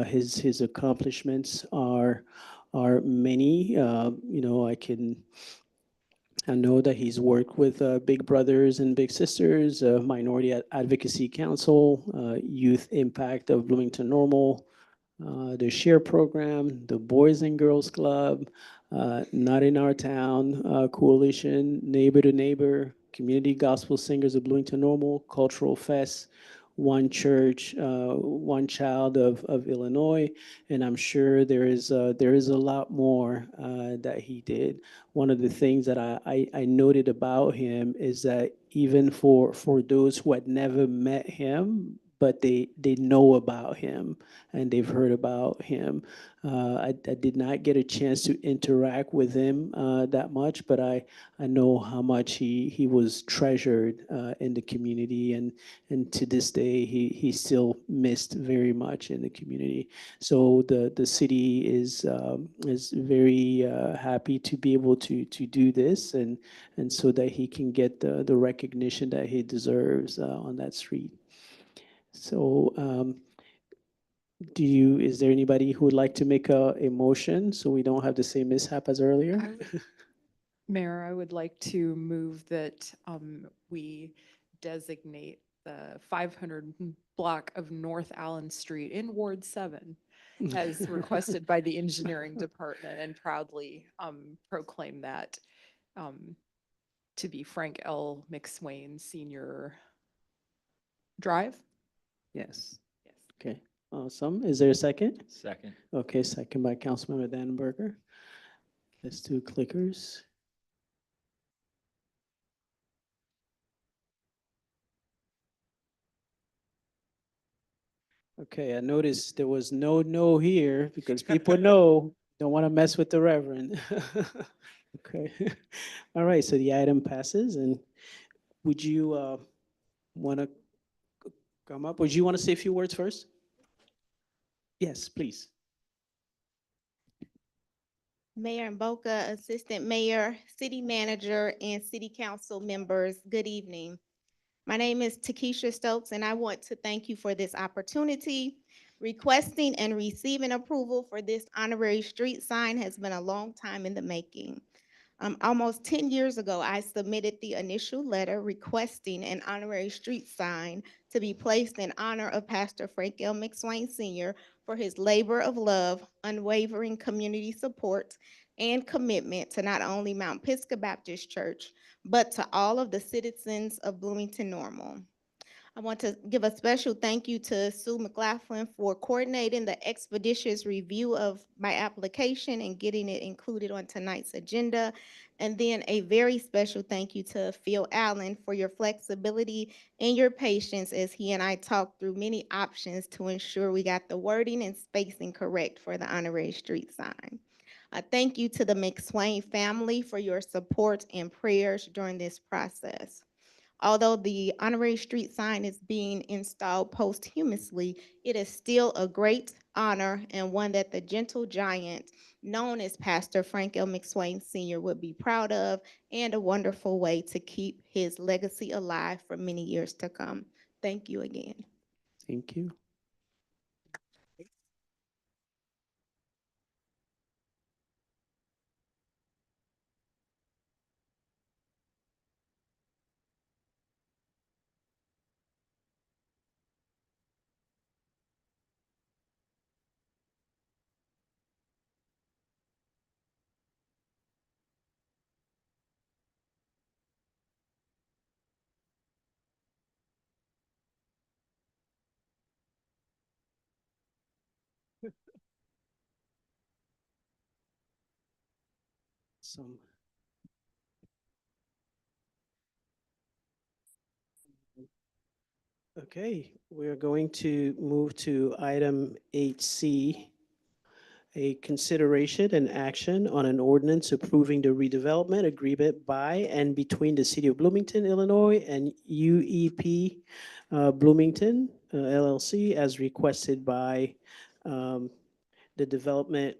His accomplishments are many. I know that he's worked with Big Brothers and Big Sisters, Minority Advocacy Council, Youth Impact of Bloomington Normal, the SHARE program, the Boys and Girls Club, Not in Our Town Coalition, Neighbor to Neighbor, Community Gospel Singers of Bloomington Normal, Cultural Fest, One Church, One Child of Illinois, and I'm sure there is a lot more that he did. One of the things that I noted about him is that even for those who had never met him, but they know about him and they've heard about him. I did not get a chance to interact with him that much, but I know how much he was treasured in the community, and to this day he's still missed very much in the community. So the city is very happy to be able to do this, and so that he can get the recognition that he deserves on that street. So is there anybody who would like to make a motion so we don't have the same mishap as earlier? Mayor, I would like to move that we designate the 500 block of North Allen Street in Ward 7 as requested by the engineering department, and proudly proclaim that to be Frank L. McWain Sr. Drive. Yes. Okay, awesome. Is there a second? Second. Okay, second by Councilmember Dannenberger. Let's do clickers. Okay, I noticed there was no here because people don't want to mess with the Reverend. Okay. All right, so the item passes, and would you want to come up? Would you want to say a few words first? Yes, please. Mayor Mboka, Assistant Mayor, City Manager, and City Council members, good evening. My name is Takesha Stokes, and I want to thank you for this opportunity. Requesting and receiving approval for this honorary street sign has been a long time in the making. Almost 10 years ago, I submitted the initial letter requesting an honorary street sign to be placed in honor of Pastor Frank L. McWain Sr. for his labor of love, unwavering community support, and commitment to not only Mount Pisgah Baptist Church, but to all of the citizens of Bloomington Normal. I want to give a special thank you to Sue McLaughlin for coordinating the expeditious review of my application and getting it included on tonight's agenda. And then a very special thank you to Phil Allen for your flexibility and your patience as he and I talked through many options to ensure we got the wording and spacing correct for the honorary street sign. Thank you to the McWain family for your support and prayers during this process. Although the honorary street sign is being installed posthumously, it is still a great honor and one that the gentle giant known as Pastor Frank L. McSwain Sr. would be proud of, and a wonderful way to keep his legacy alive for many years to come. Thank you again. Thank you. Some. Okay, we're going to move to item 8C, a consideration and action on an ordinance approving the redevelopment agreement by and between the City of Bloomington, Illinois and UEP Bloomington LLC as requested by the Development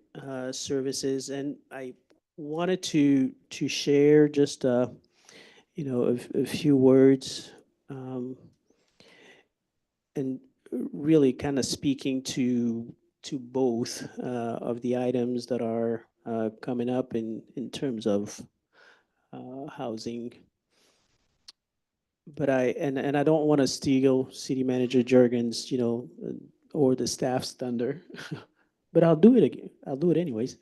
Services. And I wanted to share just a few words and really kind of speaking to both of the items that are coming up in terms of housing. But I don't want to steal City Manager Jurgens, or the staff's thunder, but I'll do it again. I'll do it anyways.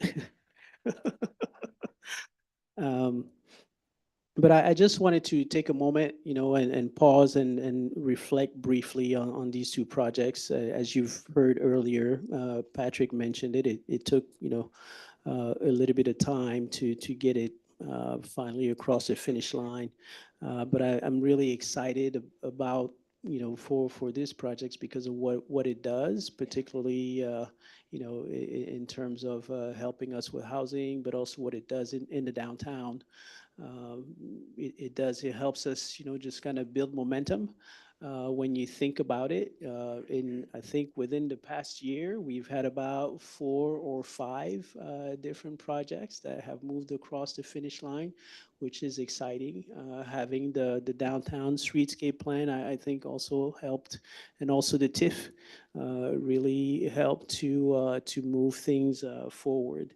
Um, But I just wanted to take a moment, and pause and reflect briefly on these two projects. As you've heard earlier, Patrick mentioned it. It took, a little bit of time to get it finally across the finish line. But I'm really excited about, for these projects because of what it does, particularly, in terms of helping us with housing, but also what it does in the downtown. It helps us, just kind of build momentum. When you think about it, I think within the past year, we've had about 4 or 5 different projects that have moved across the finish line, which is exciting. Having the downtown streetscape plan, I think also helped, and also the TIF really helped to move things forward.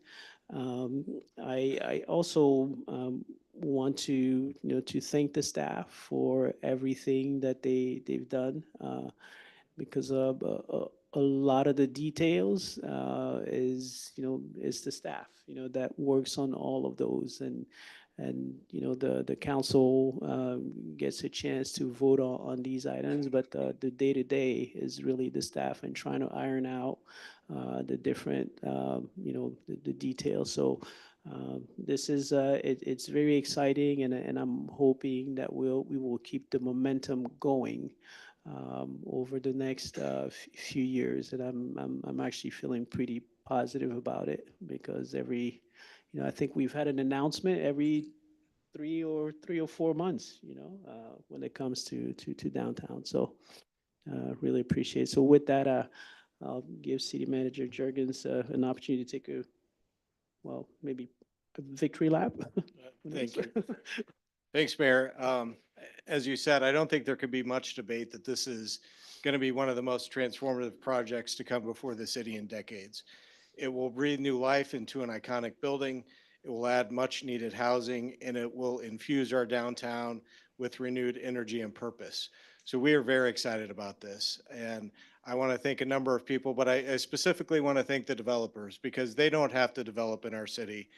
I also want to thank the staff for everything that they've done, because a lot of the details is the staff, that works on all of those, and the council gets a chance to vote on these items, but the day-to-day is really the staff and trying to iron out the different the details. So this is it's very exciting, and I'm hoping that we will keep the momentum going over the next few years, and I'm actually feeling pretty positive about it because I think we've had an announcement every 3 or 4 months, when it comes to downtown. So really appreciate it. So with that, I'll give City Manager Jurgens an opportunity to take maybe a victory lap. Thank you. Thanks, Mayor. As you said, I don't think there could be much debate that this is going to be one of the most transformative projects to come before the city in decades. It will breathe new life into an iconic building. It will add much needed housing, and it will infuse our downtown with renewed energy and purpose. So we are very excited about this. And I want to thank a number of people, but I specifically want to thank the developers because they don't have to develop in our city.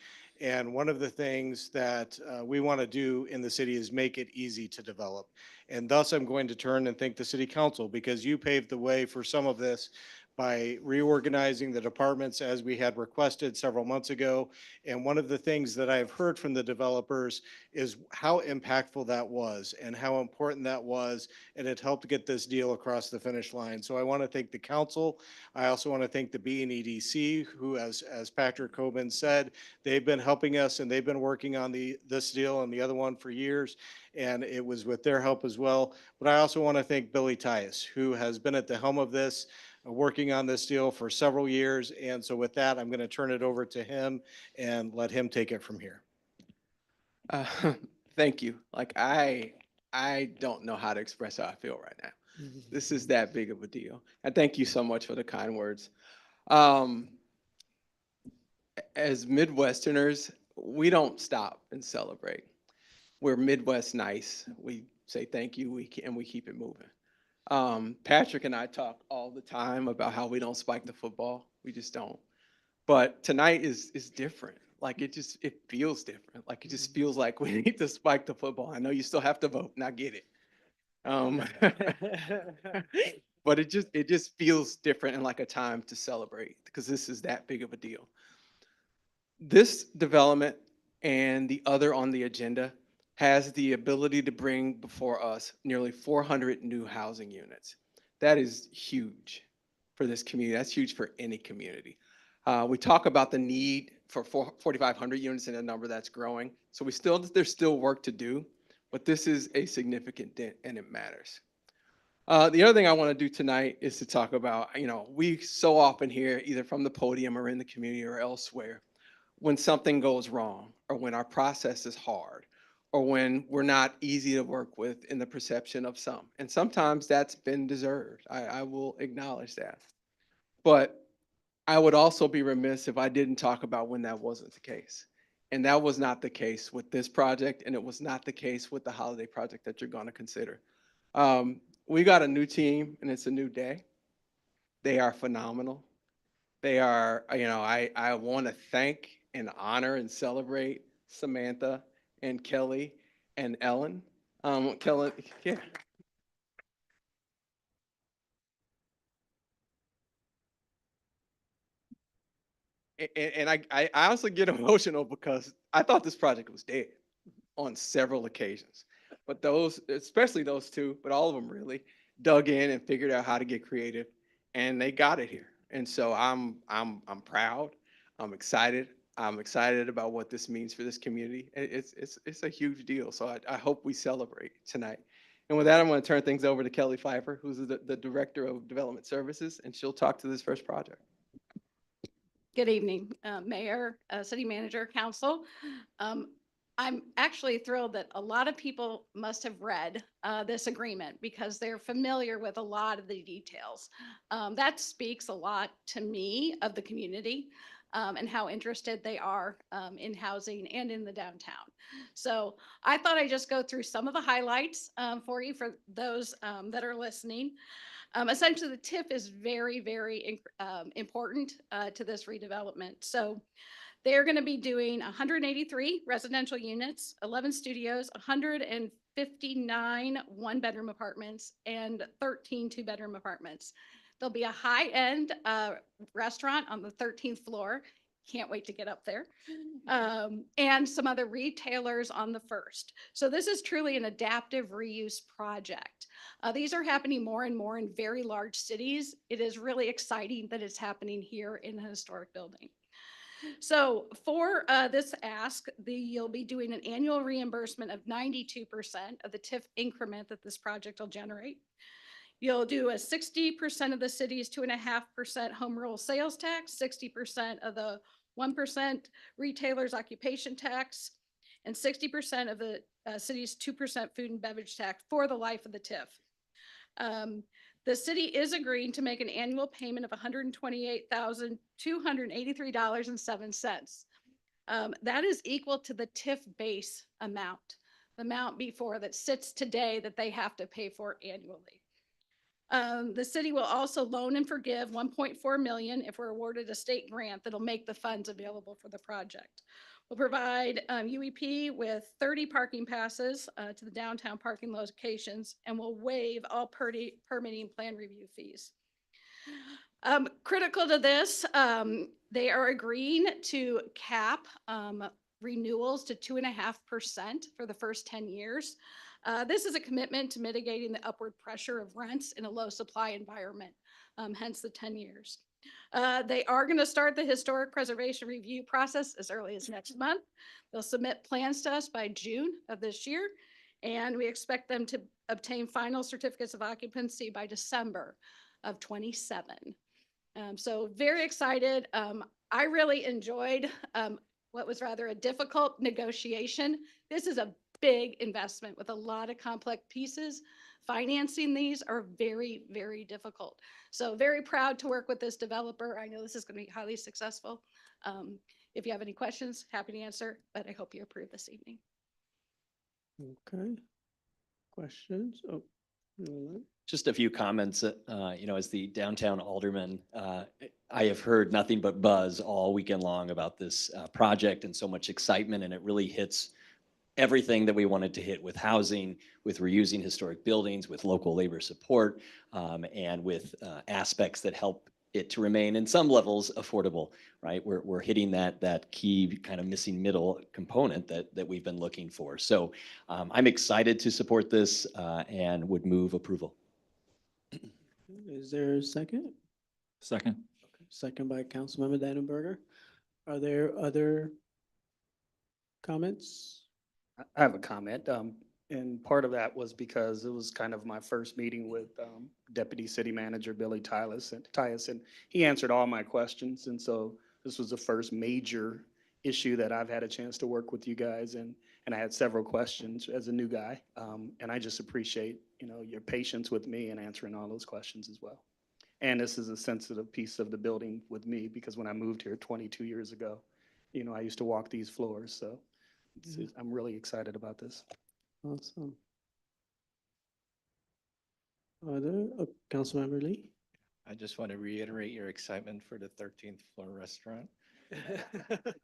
And one of the things that we want to do in the city is make it easy to develop. And thus I'm going to turn and thank the city council because you paved the way for some of this by reorganizing the departments as we had requested several months ago. And one of the things that I've heard from the developers is how impactful that was and how important that was, and it helped get this deal across the finish line. So I want want to thank the council. I also want to thank the BNEDC, who, as Patrick Coben said, they've been helping us and they've been working on this deal and the other one for years. And it was with their help as well. But I also want to thank Billy Tias, who has been at the helm of this, working on this deal for several years. And so with that, I'm going to turn it over to him and let him take it from here. Thank you. Like I don't know how to express how I feel right now. This is that big of a deal. And thank you so much for the kind words. As Midwesterners, we don't stop and celebrate. We're Midwest nice. We say thank you, and we keep it moving. Patrick and I talk all the time about how we don't spike the football. We just don't. But tonight is different. Like it feels different. Like it just feels like we need to spike the football. I know you still have to vote, and I get it. But it just feels different and like a time to celebrate because this is that big of a deal. This development and the other on the agenda has the ability to bring before us nearly 400 new housing units. That is huge for this community. That's huge for any community. We talk about the need for 4,500 units and a number that's growing. So there's still work to do, but this is a significant dent and it matters. The other thing I want to do tonight is to talk about, we so often hear either from the podium or in the community or elsewhere when something goes wrong or when our process is hard or when we're not easy to work with in the perception of some. And sometimes that's been deserved. I will acknowledge that. But I would also be remiss if I didn't talk about when that wasn't the case. And that was not the case with this project, and it was not the case with the holiday project that you're going to consider. We got a new team, and it's a new day. They are phenomenal. They are, I want to thank and honor and celebrate Samantha and Kelly and Ellen. Kelly, yeah. And I honestly get emotional because I thought this project was dead on several occasions. But those, especially those two, but all of them really, dug in and figured out how to get creative, and they got it here. And so I'm proud. I'm excited. I'm excited about what this means for this community. It's a huge deal. So I hope we celebrate tonight. And with that, I'm going to turn things over to Kelly Pfeiffer, who's the Director of Development Services, and she'll talk to this first project. Good evening, Mayor, City Manager, Council. I'm actually thrilled that a lot of people must have read this agreement because they're familiar with a lot of the details. That speaks a lot to me of the community and how interested they are in housing and in the downtown. So I thought I'd just go through some of the highlights for you for those that are listening. Essentially, the TIF is very, very important to this redevelopment. So they're going to be doing 183 residential units, 11 studios, 159 one-bedroom apartments, and 13 two-bedroom apartments. There'll be a high-end restaurant on the 13th floor. Can't wait to get up there. And some other retailers on the first. So this is truly an adaptive reuse project. These are happening more and more in very large cities. It is really exciting that it's happening here in the historic building. So for this ask, you'll be doing an annual reimbursement of 92% of the TIF increment that this project will generate. You'll do a 60% of the city's 2.5% home rule sales tax, 60% of the 1% retailer's occupation tax, and 60% of the city's 2% food and beverage tax for the life of the TIF. The city is agreeing to make an annual payment of $128,283.07. That is equal to the TIF base amount, the amount before that sits today that they have to pay for annually. The city will also loan and forgive $1.4 million if we're awarded a state grant that'll make the funds available for the project. We'll provide UEP with 30 parking passes to the downtown parking locations, and we'll waive all permitting plan review fees. Critical to this, they are agreeing to cap renewals to 2.5% for the first 10 years. This is a commitment to mitigating the upward pressure of rents in a low supply environment. hence the 10 years. They are going to start the historic preservation review process as early as next month. They'll submit plans to us by June of this year, and we expect them to obtain final certificates of occupancy by December of 27. So very excited. I really enjoyed what was rather a difficult negotiation. This is a big investment with a lot of complex pieces. Financing these are very, very difficult. So very proud to work with this developer. I know this is going to be highly successful. If you have any questions, happy to answer, but I hope you approve this evening. Okay. Questions? Oh, all right. Just a few comments, as the downtown alderman, I have heard nothing but buzz all weekend long about this project and so much excitement, and it really hits everything that we wanted to hit with housing, with reusing historic buildings, with local labor support, and with aspects that help it to remain in some levels affordable, right? We're hitting that key kind of missing middle component that we've been looking for. So I'm excited to support this and would move approval. Is there a second? Second. Second by Councilmember Dannenberger. Are there other comments? I have a comment. And part of that was because it was kind of my first meeting with Deputy City Manager Billy Tyus, and he answered all my questions. And so this was the first major issue that I've had a chance to work with you guys, and I had several questions as a new guy. And I just appreciate, your patience with me and answering all those questions as well. And this is a sensitive piece of the building with me, because when I moved here 22 years ago, I used to walk these floors. So I'm really excited about this. Awesome. Other, Councilmember Lee? I just want to reiterate your excitement for the 13th floor restaurant.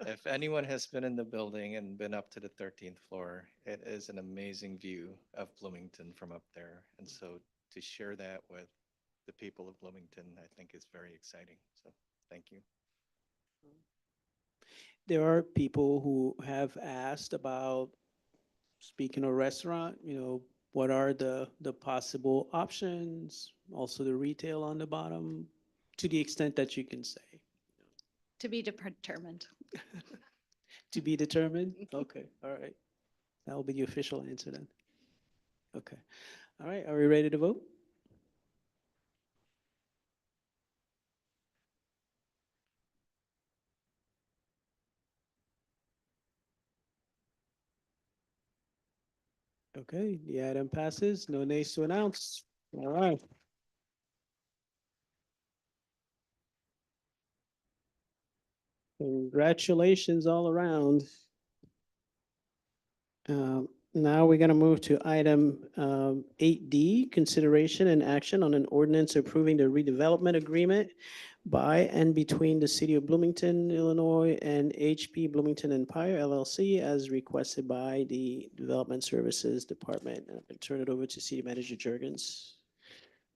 If anyone has been in the building and been up to the 13th floor, it is an amazing view of Bloomington from up there. And so to share that with the people of Bloomington, I think is very exciting. So thank you. There are people who have asked about, speaking of restaurant, what are the possible options? Also the retail on the bottom, to the extent that you can say. To be determined. To be determined? Okay, all right. That will be the official answer then. Okay. All right, are we ready to vote? Okay, the item passes. No nays to announce. All right. Congratulations all around. Now we're going to move to item 8D, consideration and action on an ordinance approving the redevelopment agreement by and between the City of Bloomington, Illinois, and HP Bloomington Empire LLC as requested by the Development Services Department. I'm going to turn it over to City Manager Jurgens.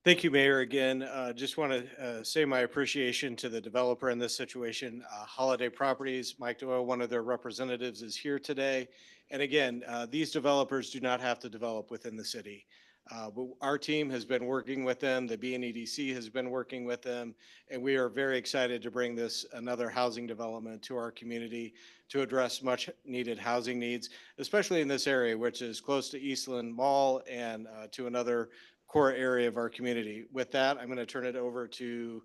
Thank you, Mayor. Again, just want to say my appreciation to the developer in this situation. Holiday Properties, Mike Doyle, one of their representatives, is here today. And again, these developers do not have to develop within the city. But our team has been working with them, the BNEDC has been working with them, and we are very excited to bring this another housing development to our community to address much needed housing needs, especially in this area, which is close to Eastland Mall and to another core area of our community. With that, I'm going to turn it over to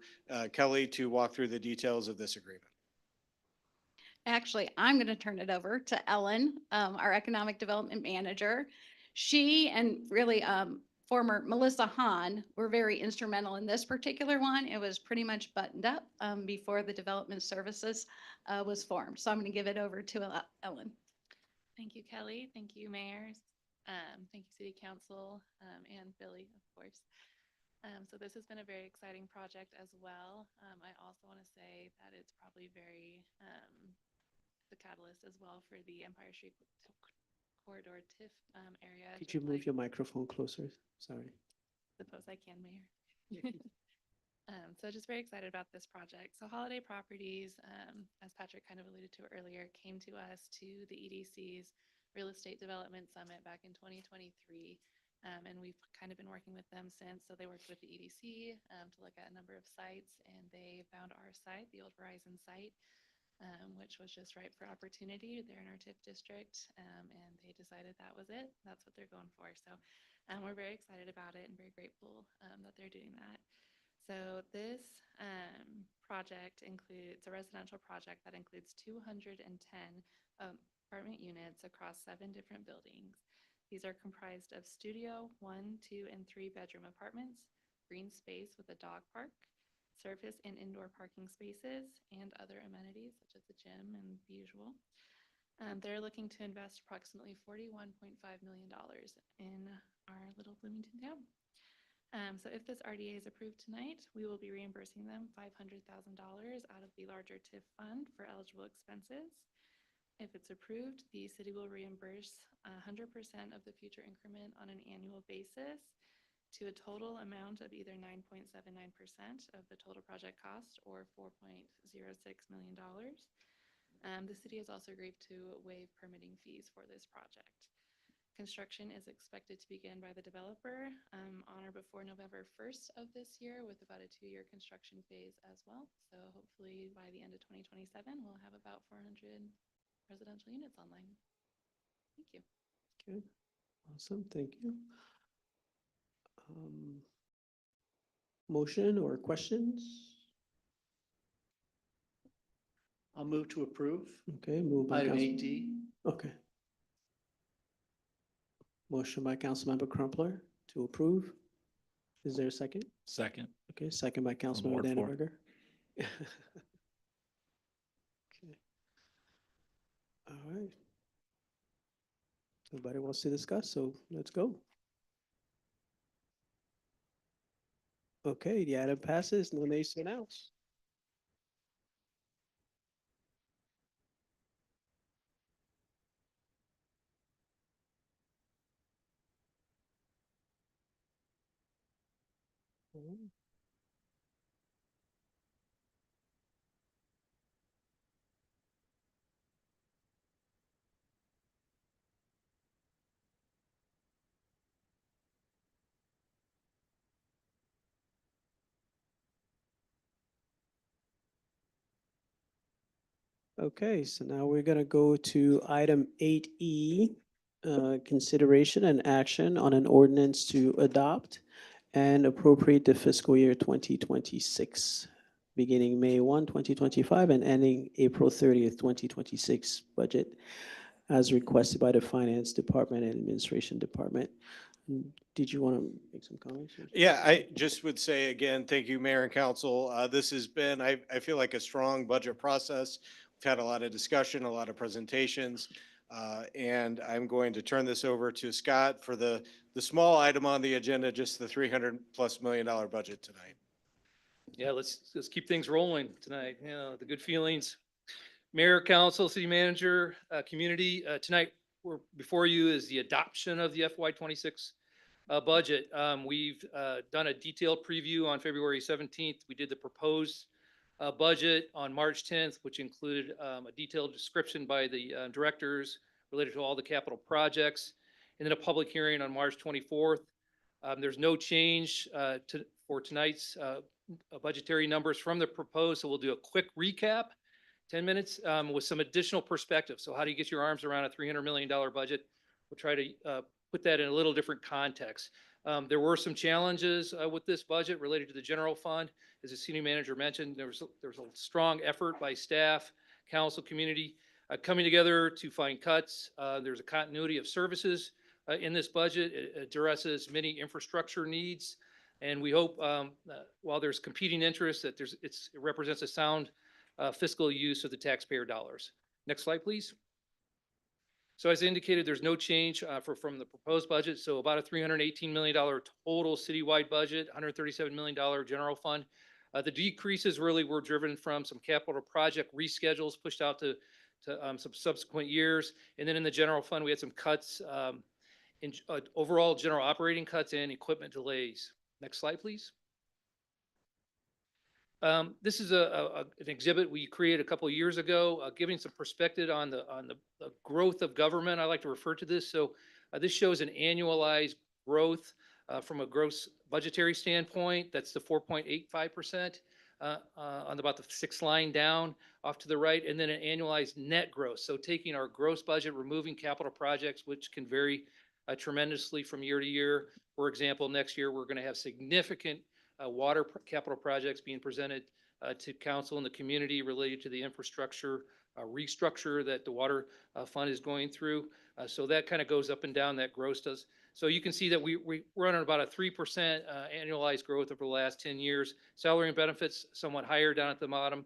Kelly to walk through the details of this agreement. Actually, I'm going to turn it over to Ellen, our Economic Development Manager. She and really former Melissa Hahn were very instrumental in this particular one. It was pretty much buttoned up before the Development Services was formed. So I'm going to give it over to Ellen. Thank you, Kelly. Thank you, mayors. Thank you, City Council, and Billy, of course. So this has been a very exciting project as well. I also want to say that it's probably very the catalyst as well for the Empire Street corridor TIF area. Could you move your microphone closer? Sorry. Suppose I can, Mayor. So just very excited about this project. So Holiday Properties, as Patrick kind of alluded to earlier, came to us to the EDC's Real Estate Development Summit back in 2023 And we've kind of been working with them since. So they worked with the EDC to look at a number of sites, and they found our site, the old Verizon site, which was just ripe for opportunity. They're in our TIF district, and they decided that was it. That's what they're going for. So we're very excited about it and very grateful that they're doing that. So this project includes a residential project that includes 210 apartment units across 7 different buildings. These are comprised of studio, 1, 2, and 3 bedroom apartments, green space with a dog park, surface and indoor parking spaces, and other amenities such as the gym and the usual. They're looking to invest approximately $41.5 million in our little Bloomington town. So if this RDA is approved tonight, we will be reimbursing them $500,000 out of the larger TIF fund for eligible expenses. If it's approved, the city will reimburse 100% of the future increment on an annual basis to a total amount of either 9.79% of the total project cost or $4.06 million. The city has also agreed to waive permitting fees for this project. Construction is expected to begin by the developer on or before November 1st of this year, with about a 2-year construction phase as well. So hopefully by the end of 2027, we'll have about 400 residential units online. Thank you. Okay, awesome, thank you. Motion or questions? I'll move to approve. Okay, moved by Item Council. 8D. Okay. Motion by Councilmember Crumpler to approve. Is there a second? Second. Okay, second by Councilmember Ward 4. Dannenberger. Okay. All right. Nobody wants to discuss, so let's go. Okay, the item passes. No nays to announce. Okay, so now we're gonna go to item 8E, consideration and action on an ordinance to adopt and appropriate the fiscal year 2026, beginning May 1, 2025 and ending April 30th, 2026 budget as requested by the Finance Department and Administration Department. Did you want to make some comments? Yeah, I just would say again, thank you, Mayor and Council. This has been, I feel like, a strong budget process. We've had a lot of discussion, a lot of presentations, and I'm going to turn this over to Scott for the small item on the agenda, just the $300+ million budget tonight. Yeah, let's keep things rolling tonight. You know, the good feelings. Mayor, Council, City Manager, community, tonight we're before you is the adoption of the FY26 budget. We've done a detailed preview on February 17th. We did the proposed budget on March 10th, which included a detailed description by the directors related to all the capital projects, and then a public hearing on March 24th. There's no change for tonight's budgetary numbers from the proposed, so we'll do a quick recap, 10 minutes, with some additional perspective. So how do you get your arms around a $300 million budget? We'll try to put that in a little different context. There were some challenges with this budget related to the general fund. As the city manager mentioned, there was a strong effort by staff, council, community coming together to find cuts. There's a continuity of services in this budget. It addresses many infrastructure needs. And we hope, while there's competing interests, that it represents a sound fiscal use of the taxpayer dollars. Next slide, please. So as indicated, there's no change from the proposed budget. So about a $318 million total citywide budget, $137 million general fund. The decreases really were driven from some capital project reschedules pushed out to some subsequent years. And then in the general fund, we had some cuts in overall general operating cuts and equipment delays. Next slide, please. This is an exhibit we created a couple of years ago, giving some perspective on the growth of government. I like to refer to this. So this shows an annualized growth from a gross budgetary standpoint. That's the 4.85% on about the sixth line down off to the right, and then an annualized net growth. So taking our gross budget, removing capital projects, which can vary tremendously from year to year. For example, next year, we're going to have significant capital projects being presented to council and the community related to the infrastructure restructure that the water fund is going through. So that kind of goes up and down, that gross does. So you can see that we're on about a 3% annualized growth over the last 10 years. Salary and benefits somewhat higher down at the bottom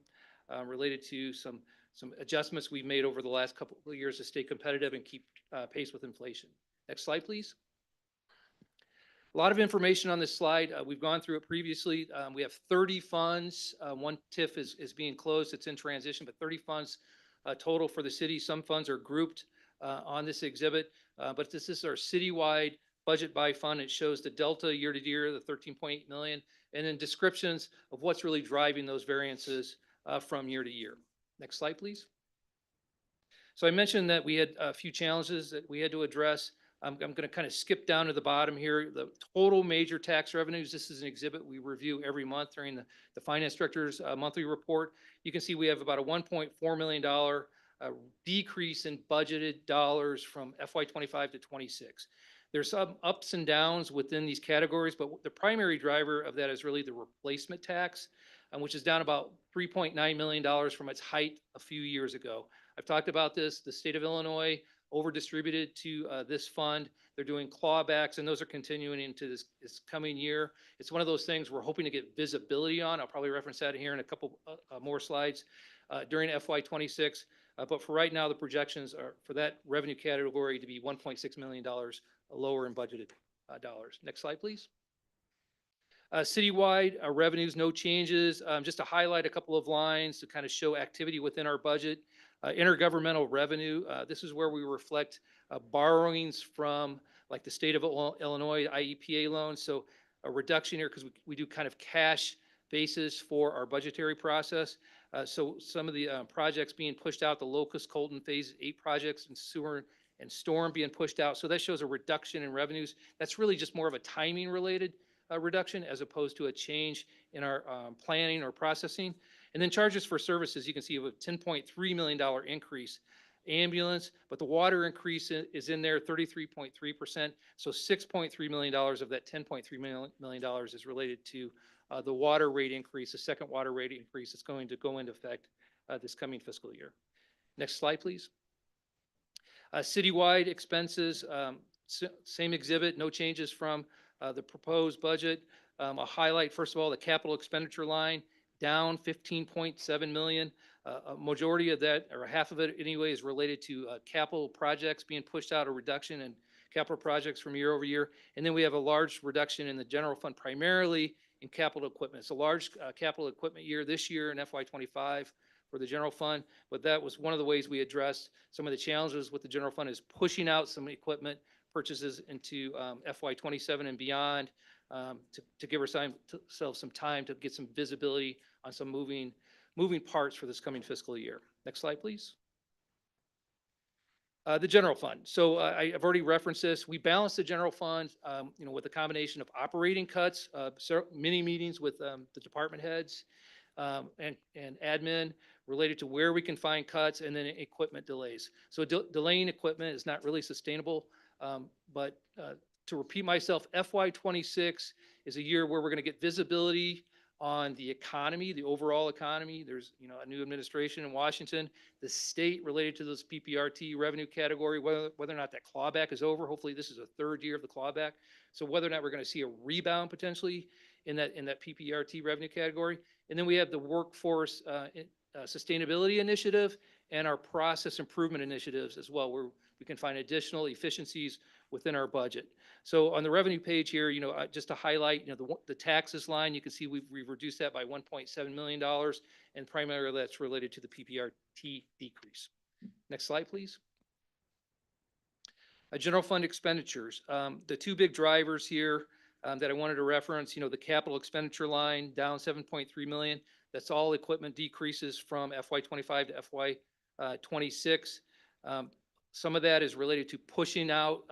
related to some adjustments we've made over the last couple of years to stay competitive and keep pace with inflation. Next slide, please. A lot of information on this slide. We've gone through it previously. We have 30 funds. One TIF is being closed. It's in transition, but 30 funds total for the city. Some funds are grouped on this exhibit, but this is our citywide budget by fund. It shows the delta year to year, the 13.8 million, and then descriptions of what's really driving those variances from year to year. Next slide, please. So I mentioned that we had a few challenges that we had to address. I'm going to kind of skip down to the bottom here. The total major tax revenues, this is an exhibit we review every month during the finance director's monthly report. You can see we have about a $1.4 million decrease in budgeted dollars from FY25 to 26. There's some ups and downs within these categories, but the primary driver of that is really the replacement tax, which is down about $3.9 million from its height a few years ago. I've talked about this. The state of Illinois over-distributed to this fund. They're doing clawbacks, and those are continuing into this coming year. It's one of those things we're hoping to get visibility on. I'll probably reference that here in a couple more slides during FY26. But for right now, the projections are for that revenue category to be $1.6 million lower in budgeted dollars. Next slide, please. Citywide revenues, no changes. Just to highlight a couple of lines to kind of show activity within our budget. Intergovernmental revenue, this is where we reflect borrowings from like the state of Illinois IEPA loans. So a reduction here because we do kind of cash basis for our budgetary process. So some of the projects being pushed out, the Locust Colton Phase 8 projects and sewer and storm being pushed out. So that shows a reduction in revenues. That's really just more of a timing related reduction as opposed to a change in our planning or processing. And then charges for services, you can see a $10.3 million increase. Ambulance, but the water increase is in there 33.3%. So $6.3 million of that $10.3 million is related to the water rate increase, the second water rate increase that's going to go into effect this coming fiscal year. Next slide, please. Citywide expenses, same exhibit, no changes from the proposed budget. I'll highlight, first of all, the capital expenditure line, down 15.7 million. A majority of that, or half of it anyway, is related to capital projects being pushed out, a reduction in capital projects from year over year. And then we have a large reduction in the general fund, primarily in capital equipment. It's a large capital equipment year this year in FY25 for the general fund, but that was one of the ways we addressed some of the challenges with the general fund is pushing out some equipment purchases into FY27 and beyond to give ourselves some time to get some visibility on some moving parts for this coming fiscal year. Next slide, please. The general fund. So I've already referenced this. We balance the general fund, with a combination of operating cuts, many meetings with the department heads and admin related to where we can find cuts, and then equipment delays. So delaying equipment is not really sustainable, but to repeat myself, FY26 is a year where we're going to get visibility on the economy, the overall economy. There's a new administration in Washington. The state related to this PPRT revenue category, whether or not that clawback is over. Hopefully, this is a third year of the clawback. So whether or not we're going to see a rebound potentially in that PPRT revenue category, and then we have the workforce sustainability initiative and our process improvement initiatives as well, where we can find additional efficiencies within our budget. So on the revenue page here, just to highlight, the taxes line, you can see we've reduced that by $1.7 million, and primarily that's related to the PPRT decrease. Next slide, please. General fund expenditures. The two big drivers here that I wanted to reference, the capital expenditure line down 7.3 million. That's all equipment decreases from FY25 to FY26. Some of that is related to pushing out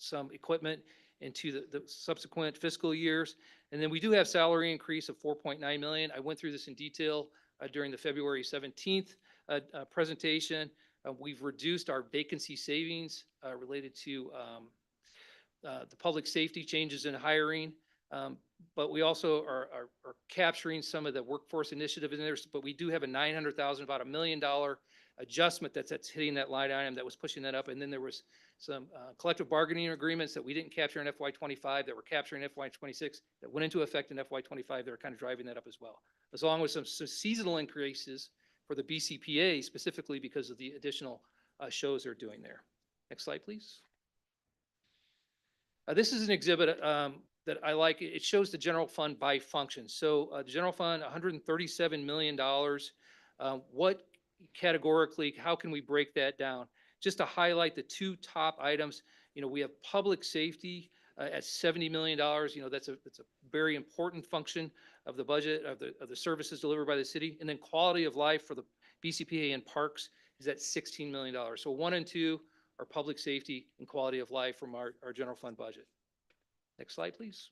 some equipment into the subsequent fiscal years. And then we do have salary increase of 4.9 million. I went through this in detail during the February 17th presentation. We've reduced our vacancy savings related to the public safety changes in hiring. But we also are capturing some of the workforce initiative in there, but we do have a 900,000, about $1 million adjustment that's hitting that line item that was pushing that up. And then there was some collective bargaining agreements that we didn't capture in FY25 that we're capturing in FY26 that went into effect in FY25 that are kind of driving that up as well, as long as some seasonal increases for the BCPA specifically because of the additional shows they're doing there. Next slide, please. This is an exhibit that I like. It shows the general fund by function. So the general fund, $137 million. What categorically, how can we break that down? Just to highlight the two top items, we have public safety at $70 million. That's a very important function of the budget of the services delivered by the city. And then quality of life for the BCPA and parks is at $16 million. So 1 and 2 are public safety and quality of life from our general fund budget. Next slide, please.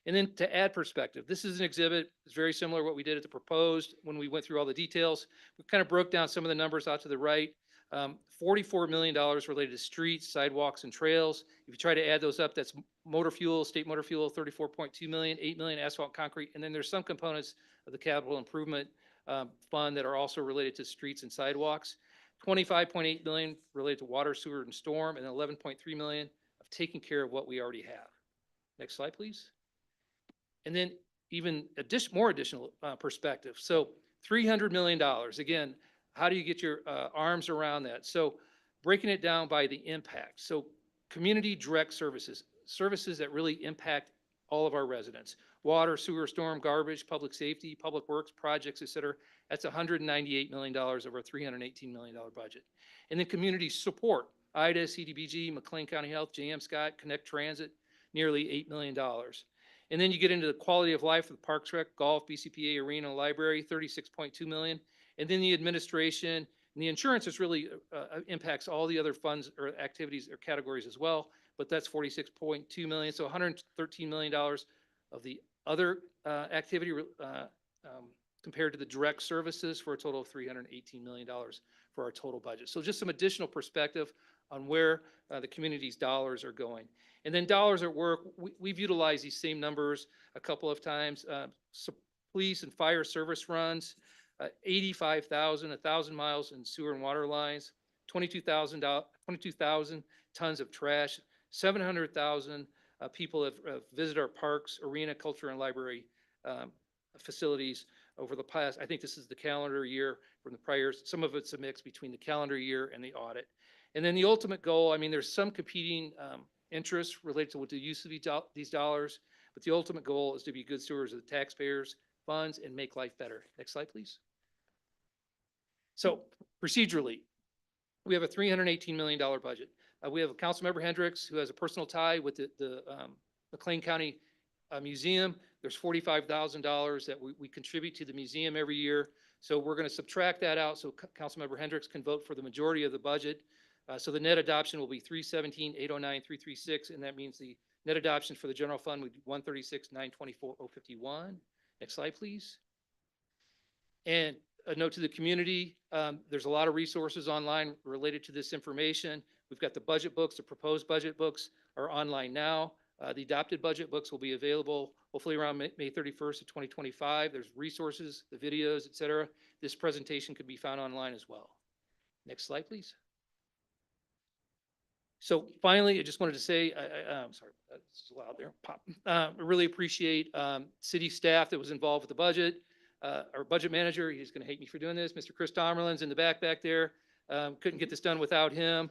And then to add perspective, this is an exhibit. It's very similar to what we did at the proposed when we went through all the details. We kind of broke down some of the numbers out to the right. $44 million related to streets, sidewalks, and trails. If you try to add those up, that's motor fuel, state motor fuel, 34.2 million, 8 million asphalt concrete. And then there's some components of the capital improvement fund that are also related to streets and sidewalks. 25.8 million related to water, sewer, and storm, and 11.3 million of taking care of what we already have. Next slide, please. And then even more additional perspective. So $300 million. Again, how do you get your arms around that? So breaking it down by the impact. So community direct services, services that really impact all of our residents. Water, sewer, storm, garbage, public safety, public works, projects, et cetera. That's $198 million over a $318 million budget. And then community support, IDA, CDBG, McLean County Health, JM Scott, Connect Transit, nearly $8 million. And then you get into the quality of life of the Parks Rec, Golf, BCPA, Arena, Library, $36.2 million. And then the administration and the insurance is really impacts all the other funds or activities or categories as well. But that's $46.2 million. So $113 million of the other activity compared to the direct services for a total of $318 million for our total budget. So just some additional perspective on where the community's dollars are going. And then dollars at work, we've utilized these same numbers a couple of times. So police and fire service runs, 85,000, 1,000 miles in sewer and water lines, 22,000 tons of trash, 700,000 people have visited our parks, arena, culture, and library facilities over the past. I think this is the calendar year from the prior. Some of it's a mix between the calendar year and the audit. And then the ultimate goal, I mean, there's some competing interests related to what the use of these dollars, but the ultimate goal is to be good stewards of the taxpayers' funds and make life better. Next slide, please. So procedurally, we have a $318 million budget. We have Councilmember Hendricks, who has a personal tie with the McLean County Museum. There's $45,000 that we contribute to the museum every year. So we're going to subtract that out so Councilmember Hendricks can vote for the majority of the budget. So the net adoption will be 317,809, 336, and that means the net adoption for the general fund would be 136,924,051. Next slide, please. And a note to the community, there's a lot of resources online related to this information. We've got the budget books, the proposed budget books are online now. The adopted budget books will be available hopefully around May 31st of 2025. There's resources, the videos, et cetera. This presentation could be found online as well. Next slide, please. So finally, I just wanted to say, I'm sorry, it's loud there. Pop. I really appreciate city staff that was involved with the budget. Our budget manager, he's going to hate me for doing this, Mr. Chris Domerlin's in the back there. Couldn't get this done without him.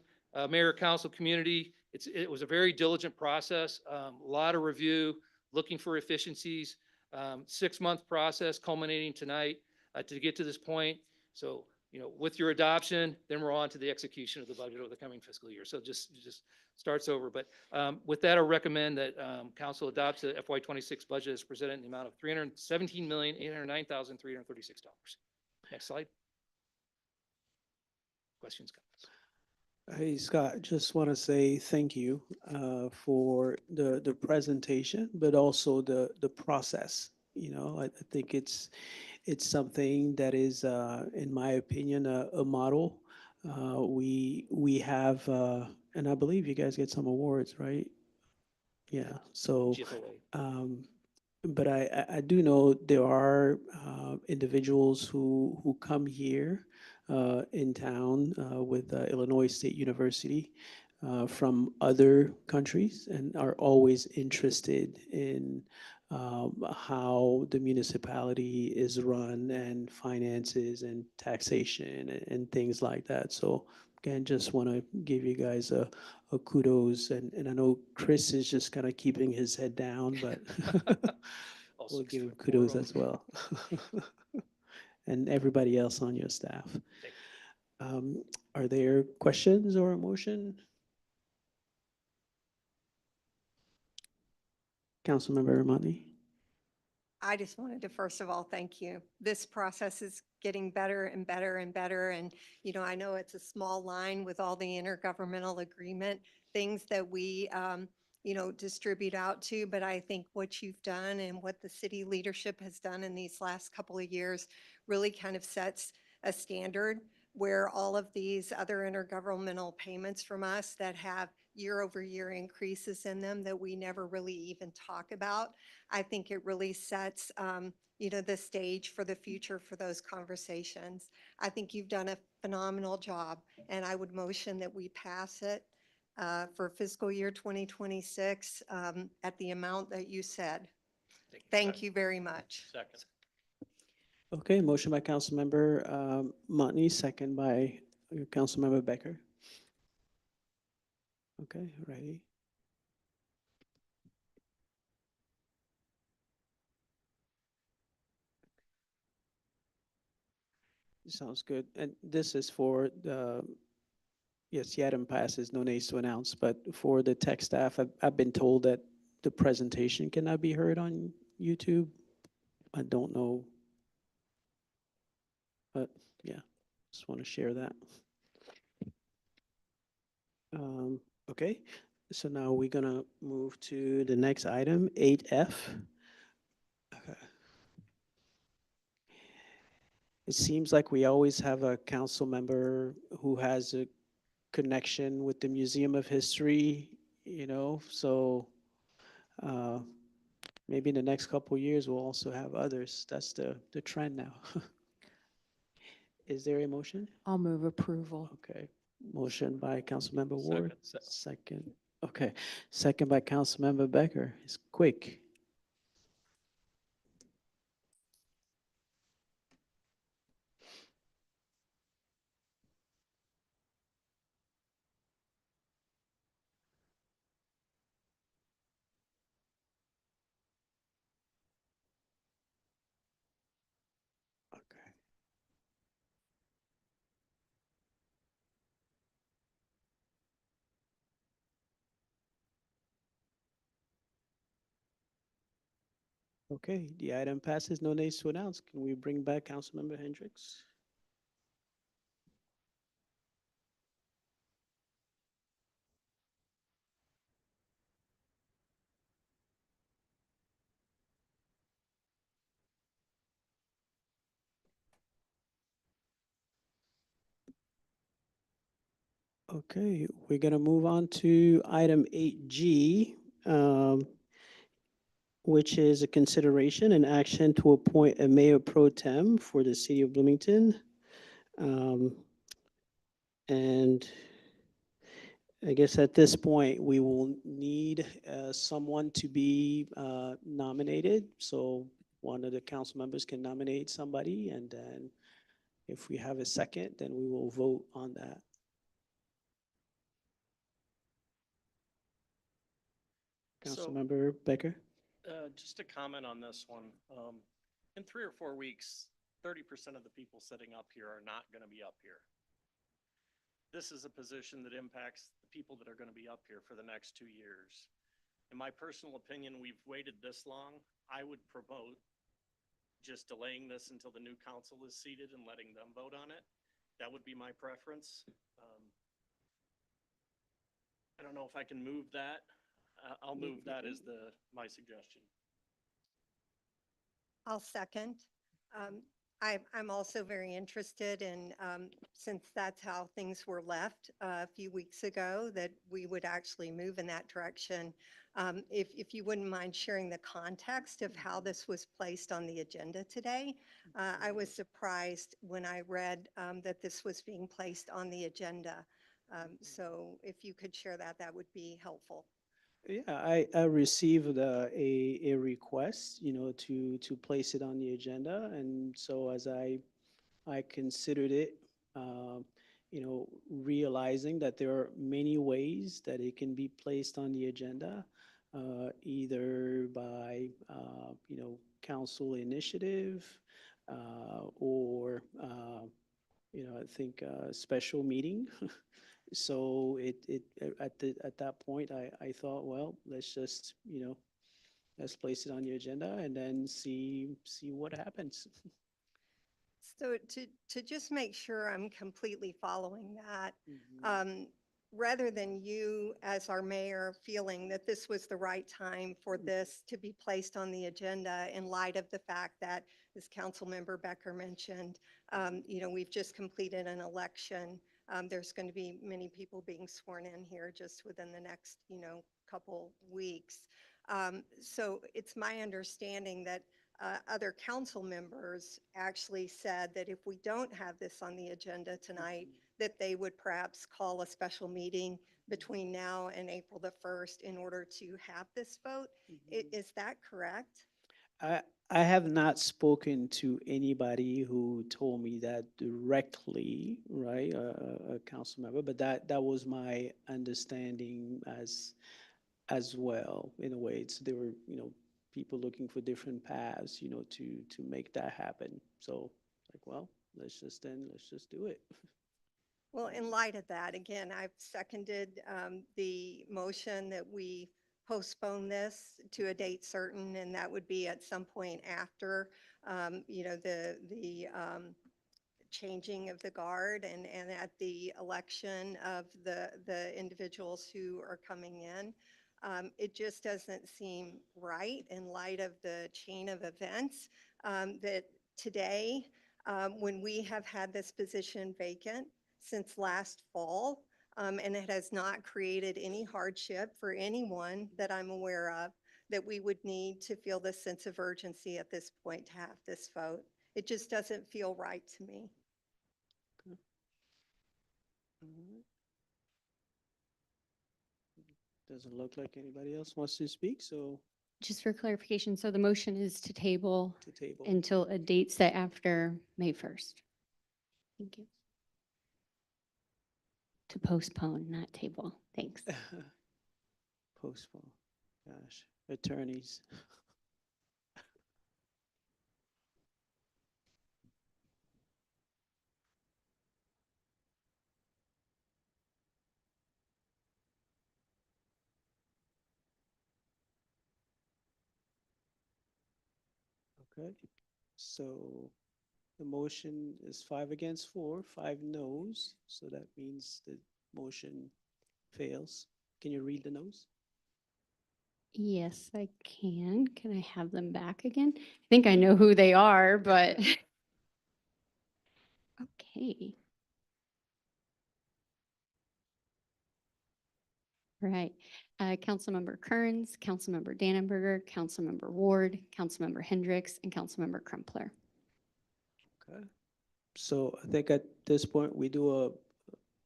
Mayor, council, community. It was a very diligent process, a lot of review, looking for efficiencies, 6-month process culminating tonight to get to this point. So, with your adoption, then we're on to the execution of the budget over the coming fiscal year. So just starts over. But with that, I recommend that council adopts the FY26 budget as presented in the amount of $317,809,336. Next slide. Questions, comments? Hey, Scott, just want to say thank you for the presentation, but also the process. You know, I think it's something that is, in my opinion, a model. We have, and I believe you guys get some awards, right? Yeah. So, um, but I do know there are individuals who come here in town with Illinois State University from other countries and are always interested in how the municipality is run and finances and taxation and things like that. So again, just want to give you guys a kudos, and I know Chris is just kind of keeping his head down, but we'll give him kudos as well. And everybody else on your staff. Are there questions or a motion? Councilmember Money. I just wanted to first of all thank you. This process is getting better and better and better. And, I know it's a small line with all the intergovernmental agreement things that we, distribute out to. But I think what you've done and what the city leadership has done in these last couple of years really kind of sets a standard where all of these other intergovernmental payments from us that have year-over-year increases in them that we never really even talk about. I think it really sets, the stage for the future for those conversations. I think you've done a phenomenal job, and I would motion that we pass it for fiscal year 2026 at the amount that you said. Thank you very much. Second. Okay, motion by Councilmember Motney, second by Councilmember Becker. Okay, ready? Sounds good. And this is for the, yes, the item passes, no nays to announce, but for the tech staff, I've been told that the presentation cannot be heard on YouTube. I don't know, but yeah, just want to share that. Okay, so now we're gonna move to the next item, 8F. Okay. It seems like we always have a council member who has a connection with the Museum of History, so maybe in the next couple of years, we'll also have others. That's the trend now. Is there a motion? I'll move approval. Okay, motion by Councilmember Ward. Second. Okay, second by Councilmember Becker. It's quick. Okay, the item passes, no nays to announce. Can we bring back Councilmember Hendricks? Okay, we're gonna move on to item 8G, which is a consideration and action to appoint a mayor pro tem for the city of Bloomington. And I guess at this point, we will need someone to be nominated. So one of the council members can nominate somebody, and then if we have a second, then we will vote on that. Councilmember Becker? Just a comment on this one. In 3 or 4 weeks, 30% of the people sitting up here are not going to be up here. This is a position that impacts the people that are going to be up here for the next 2 years. In my personal opinion, we've waited this long. I would promote just delaying this until the new council is seated and letting them vote on it. That would be my preference. I don't know if I can move that. I'll move that as my suggestion. I'll second. Um, I'm also very interested in, since that's how things were left a few weeks ago, that we would actually move in that direction. If you wouldn't mind sharing the context of how this was placed on the agenda today. I was surprised when I read that this was being placed on the agenda. So if you could share that, that would be helpful. Yeah, I received a request, to place it on the agenda. And so as I considered it, realizing that there are many ways that it can be placed on the agenda, either by, council initiative, or, I think special meeting. So at that point, I thought, well, let's just, let's place it on the agenda and then see what happens. So to just make sure I'm completely following that, rather than you as our mayor feeling that this was the right time for this to be placed on the agenda in light of the fact that, as Councilmember Becker mentioned, we've just completed an election. There's going to be many people being sworn in here just within the next, couple weeks. So it's my understanding that other council members actually said that if we don't have this on the agenda tonight, that they would perhaps call a special meeting between now and April the 1st in order to have this vote. Is that correct? I have not spoken to anybody who told me that directly, right, a council member, but that was my understanding as well, in a way. There were, people looking for different paths, to make that happen. So like, well, let's just do it. Well, in light of that, again, I've seconded the motion that we postpone this to a date certain, and that would be at some point after, the changing of the guard and at the election of the individuals who are coming in. It just doesn't seem right in light of the chain of events that today, when we have had this position vacant since last fall, and it has not created any hardship for anyone that I'm aware of, that we would need to feel this sense of urgency at this point to have this vote. It just doesn't feel right to me. Doesn't look like anybody else wants to speak, so Just for clarification, so the motion is to table to table. until a date set after May 1st. Thank you. To postpone, not table. Thanks. Postpone. Gosh, attorneys. Okay, so the motion is 5 against 4, 5 noes. So that means the motion fails. Can you read the noes? Yes, I can. Can I have them back again? I think I know who they are, but okay. Right. Councilmember Kearns, Councilmember Dannenberger, Councilmember Ward, Councilmember Hendricks, and Councilmember Crumpler. Okay. So I think at this point, we do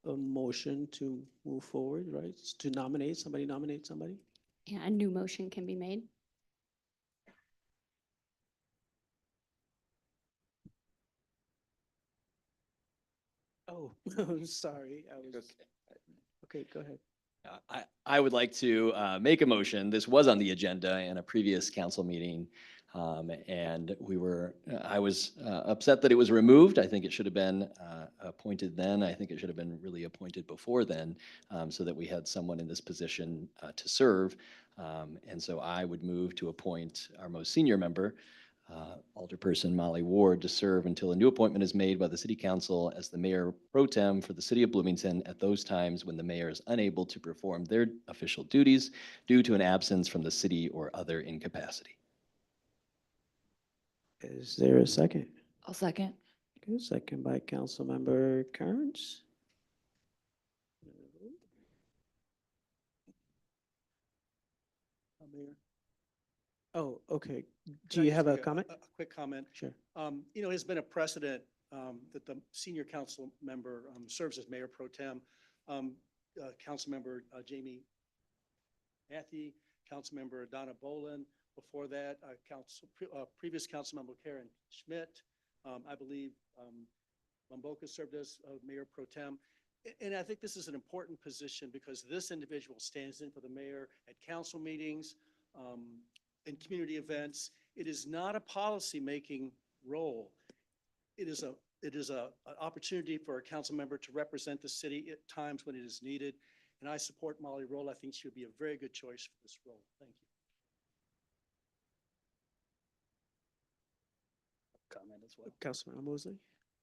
a motion to move forward, right? To nominate somebody, Yeah, a new motion can be made. Oh, I'm sorry. Okay, go ahead. I would like to make a motion. This was on the agenda in a previous council meeting. And I was upset that it was removed. I think it should have been appointed then. I think it should have been really appointed before then, so that we had someone in this position to serve. And so I would move to appoint our most senior member, Alderperson Molly Ward to serve until a new appointment is made by the City Council as the Mayor Pro Tem for the City of Bloomington at those times when the mayor is unable to perform their official duties due to an absence from the city or other incapacity. Is there a second? I'll second. Okay, second by Councilmember Kearns. Mayor. Oh, okay. Could Do I you just have a make comment? A quick comment. Sure. You know, it's been a precedent that the senior council member serves as mayor pro tem. Councilmember Jamie Matthew, Councilmember Donna Bolin. Before that, previous Councilmember Karen Schmidt. I believe Mamboka served as mayor pro tem. And I think this is an important position because this individual stands in for the mayor at council meetings, and community events. It is not a policy-making role. It is an opportunity for a council member to represent the city at times when it is needed. And I support Molly Roll. I think she would be a very good choice for this role. Thank you. Comment as well. Councilmember Mosley?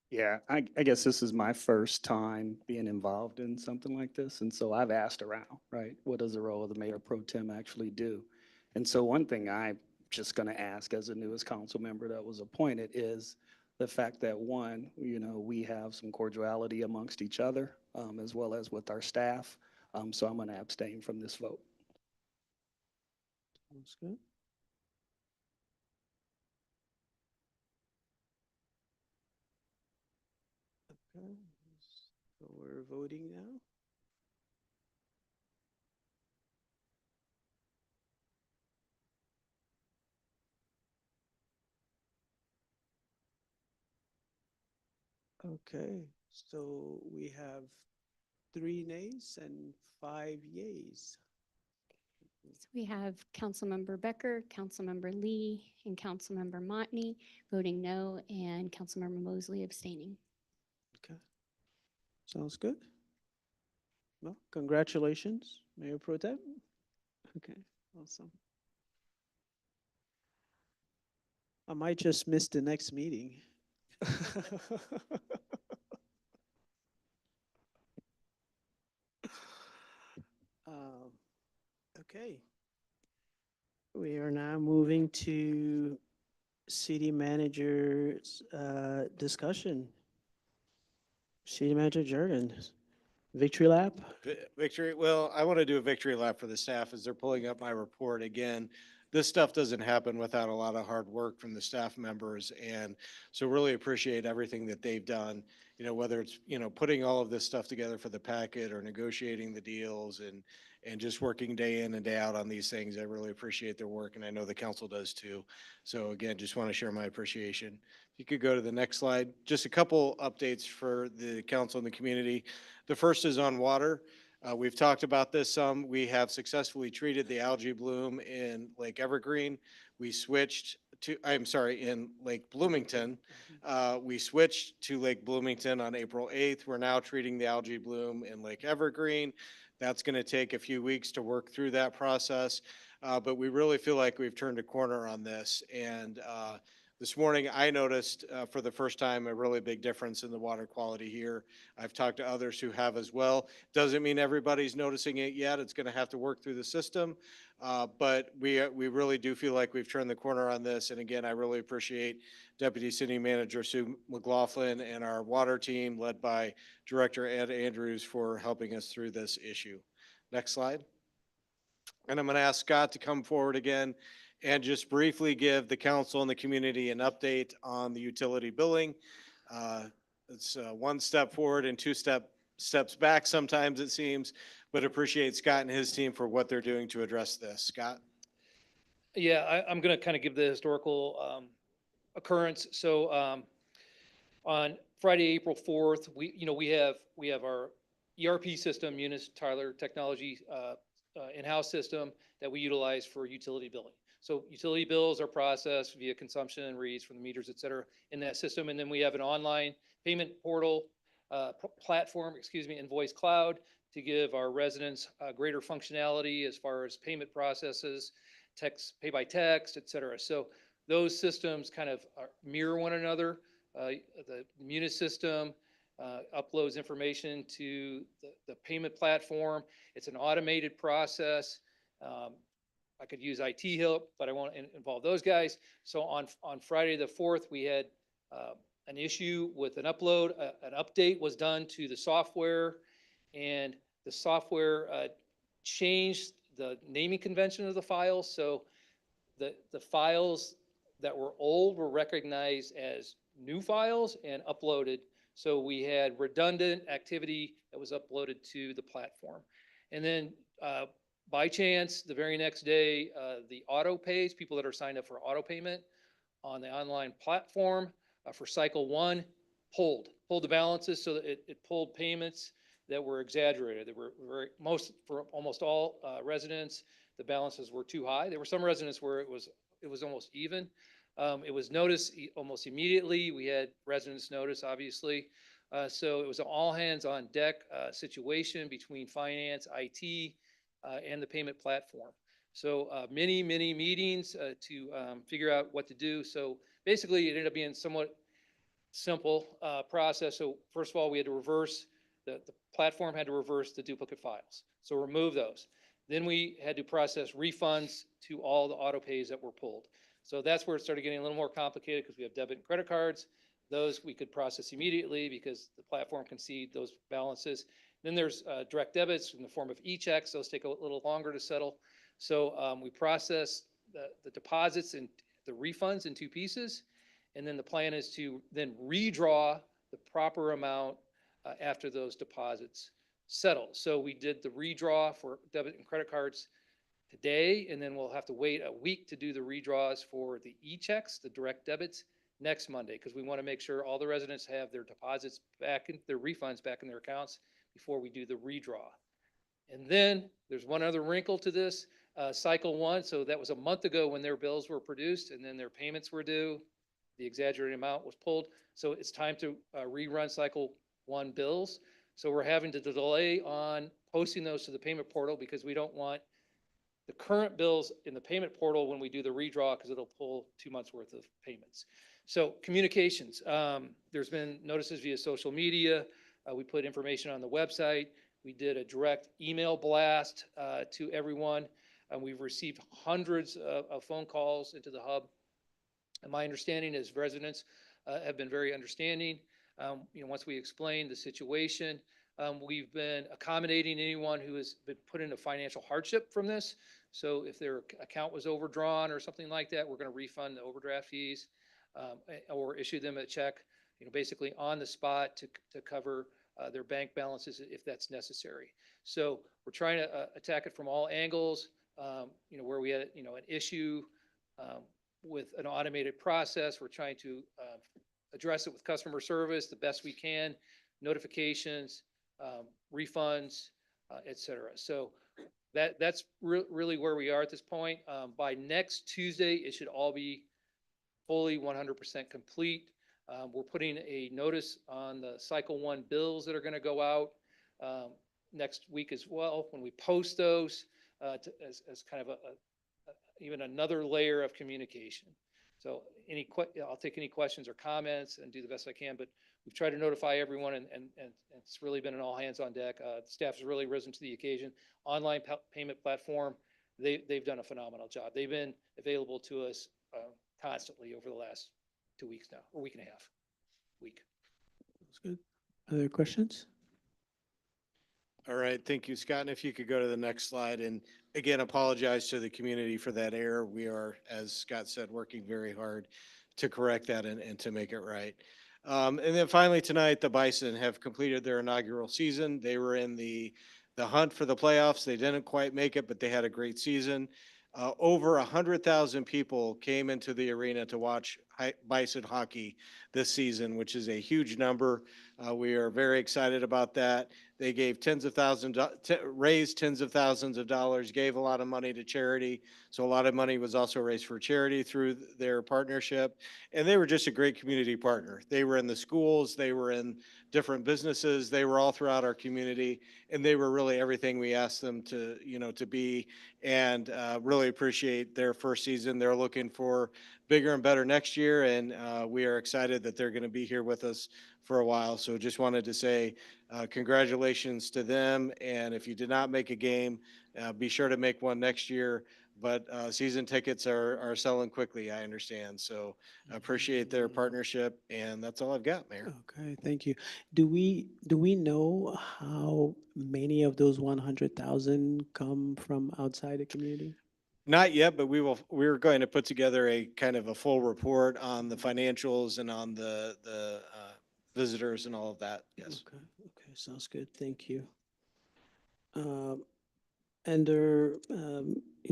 Yeah, I guess this is my first time being involved in something like this. And so I've asked around, right? What does the role of the mayor pro tem actually do? And so one thing I'm just going to ask as the newest council member that was appointed is the fact that one, you know, we have some cordiality amongst each other as well as with our staff. So I'm going to abstain from this vote. Sounds good. Okay, so we're voting now. Okay, so we have 3 nays and 5 yays. So we have Councilmember Becker, Councilmember Lee, and Councilmember Motney voting no, and Councilmember Mosley abstaining. Okay, sounds good. Well, congratulations, Mayor Pro Tem. Okay, awesome. I might just miss the next meeting. Okay. We are now moving to city manager's discussion. City Manager Jurgens, victory lap? Victory, well, I want to do a victory lap for the staff as they're pulling up my report again. This stuff doesn't happen without a lot of hard work from the staff members. And so really appreciate everything that they've done, you know, whether it's, you know, putting all of this stuff together for the packet or negotiating the deals and just working day in and day out on these things. I really appreciate their work, and I know the council does too. So again, just want to share my appreciation. If you could go to the next slide. Just a couple updates for the council and the community. The first is on water. We've talked about this some. We have successfully treated the algae bloom in Lake Evergreen. We switched to, I'm sorry, in Lake Bloomington. We switched to Lake Bloomington on April 8th. We're now treating the algae bloom in Lake Evergreen. That's going to take a few weeks to work through that process. But we really feel like we've turned a corner on this. And this morning, I noticed for the first time a really big difference in the water quality here. I've talked to others who have as well. Doesn't mean everybody's noticing it yet. It's going to have to work through the system. But we really do feel like we've turned the corner on this. And again, I really appreciate Deputy City Manager Sue McLaughlin and our water team led by Director Ed Andrews for helping us through this issue. Next slide. And I'm going to ask Scott to come forward again and just briefly give the council and the community an update on the utility billing. It's one step forward and two steps back sometimes it seems, but appreciate Scott and his team for what they're doing to address this. Scott? Yeah, I'm going to kind of give the historical occurrence. So on Friday, April 4th, we have our ERP system, Munis Tyler Technology in-house system that we utilize for utility billing. So utility bills are processed via consumption and reads from the meters, et cetera, in that system. And then we have an online payment portal platform, Invoice Cloud, to give our residents greater functionality as far as payment processes, text, pay by text, et cetera. So those systems kind of mirror one another. The Munis system uploads information to the payment platform. It's an automated process. I could use IT help, but I won't involve those guys. So on Friday the 4th, we had an issue with an upload. An update was done to the software, and the software changed the naming convention of the files. So the files that were old were recognized as new files and uploaded. So we had redundant activity that was uploaded to the platform. And then by chance, the very next day, the auto pays, people that are signed up for auto payment on the online platform for cycle 1 pulled the balances, so that it pulled payments that were exaggerated. They were for almost all residents, the balances were too high. There were some residents where it was almost even. It was noticed almost immediately. We had residents notice, obviously. So it was an all hands on deck situation between finance, IT, and the payment platform. So many meetings to figure out what to do. So basically, it ended up being somewhat simple process. So first of all, we had to reverse, the platform had to reverse the duplicate files. So remove those. Then we had to process refunds to all the auto pays that were pulled. So that's where it started getting a little more complicated, because we have debit and credit cards. Those we could process immediately because the platform can see those balances. Then there's direct debits in the form of e-checks. Those take a little longer to settle. So we process the deposits and the refunds in 2 pieces. And then the plan is to then redraw the proper amount after those deposits settle. So we did the redraw for debit and credit cards today, and then we'll have to wait a week to do the redraws for the e-checks, the direct debits, next Monday, because we want to make sure all the residents have their deposits back in their refunds back in their accounts before we do the redraw. And then there's one other wrinkle to this, cycle 1. So that was a month ago when their bills were produced, and then their payments were due. The exaggerated amount was pulled. So it's time to rerun cycle 1 bills. So we're having to delay on posting those to the payment portal, because we don't want the current bills in the payment portal when we do the redraw, because it'll pull 2 months worth of payments. So communications, there's been notices via social media. We put information on the website. We did a direct email blast to everyone. We've received hundreds of phone calls into the hub. And my understanding is residents have been very understanding. Once we explain the situation, we've been accommodating anyone who has been put into financial hardship from this. So if their account was overdrawn or something like that, we're going to refund the overdraft fees or issue them a check, basically on the spot to cover their bank balances if that's necessary. So we're trying to attack it from all angles. Where we had an issue with an automated process, we're trying to address it with customer service the best we can, notifications, refunds, et cetera. So that's really where we are at this point. By next Tuesday, it should all be fully 100% complete. We're putting a notice on the cycle 1 bills that are going to go out next week as well, when we post those as kind of even another layer of communication. So I'll take any questions or comments and do the best I can, but we've tried to notify everyone, and it's really been an all hands on deck. Staff has really risen to the occasion. Online payment platform, they've done a phenomenal job. They've been available to us constantly over the last 2 weeks now, or week and a half. That's good. Other questions? All right, thank you, Scott. And if you could go to the next slide, and again, apologize to the community for that error. We are, as Scott said, working very hard to correct that and to make it right. And then finally tonight, the Bison have completed their inaugural season. They were in the hunt for the playoffs. They didn't quite make it, but they had a great season. Over 100,000 people came into the arena to watch Bison hockey this season, which is a huge number. We are very excited about that. They gave raised tens of thousands of dollars, gave a lot of money to charity. So a lot of money was also raised for charity through their partnership. And they were just a great community partner. They were in the schools, they were in different businesses, they were all throughout our community, and they were really everything we asked them to be, and really appreciate their first season. They're looking for bigger and better next year. And we are excited that they're going to be here with us for a while. So just wanted to say congratulations to them. And if you did not make a game, be sure to make one next year. But season tickets are selling quickly, I understand. So I appreciate their partnership. And that's all I've got, Mayor. Okay, thank you. Do we know how many of those 100,000 come from outside the community? Not yet, but we're going to put together a kind of a full report on the financials and on the visitors and all of that. Yes. Okay, okay, sounds good. Thank you. And there,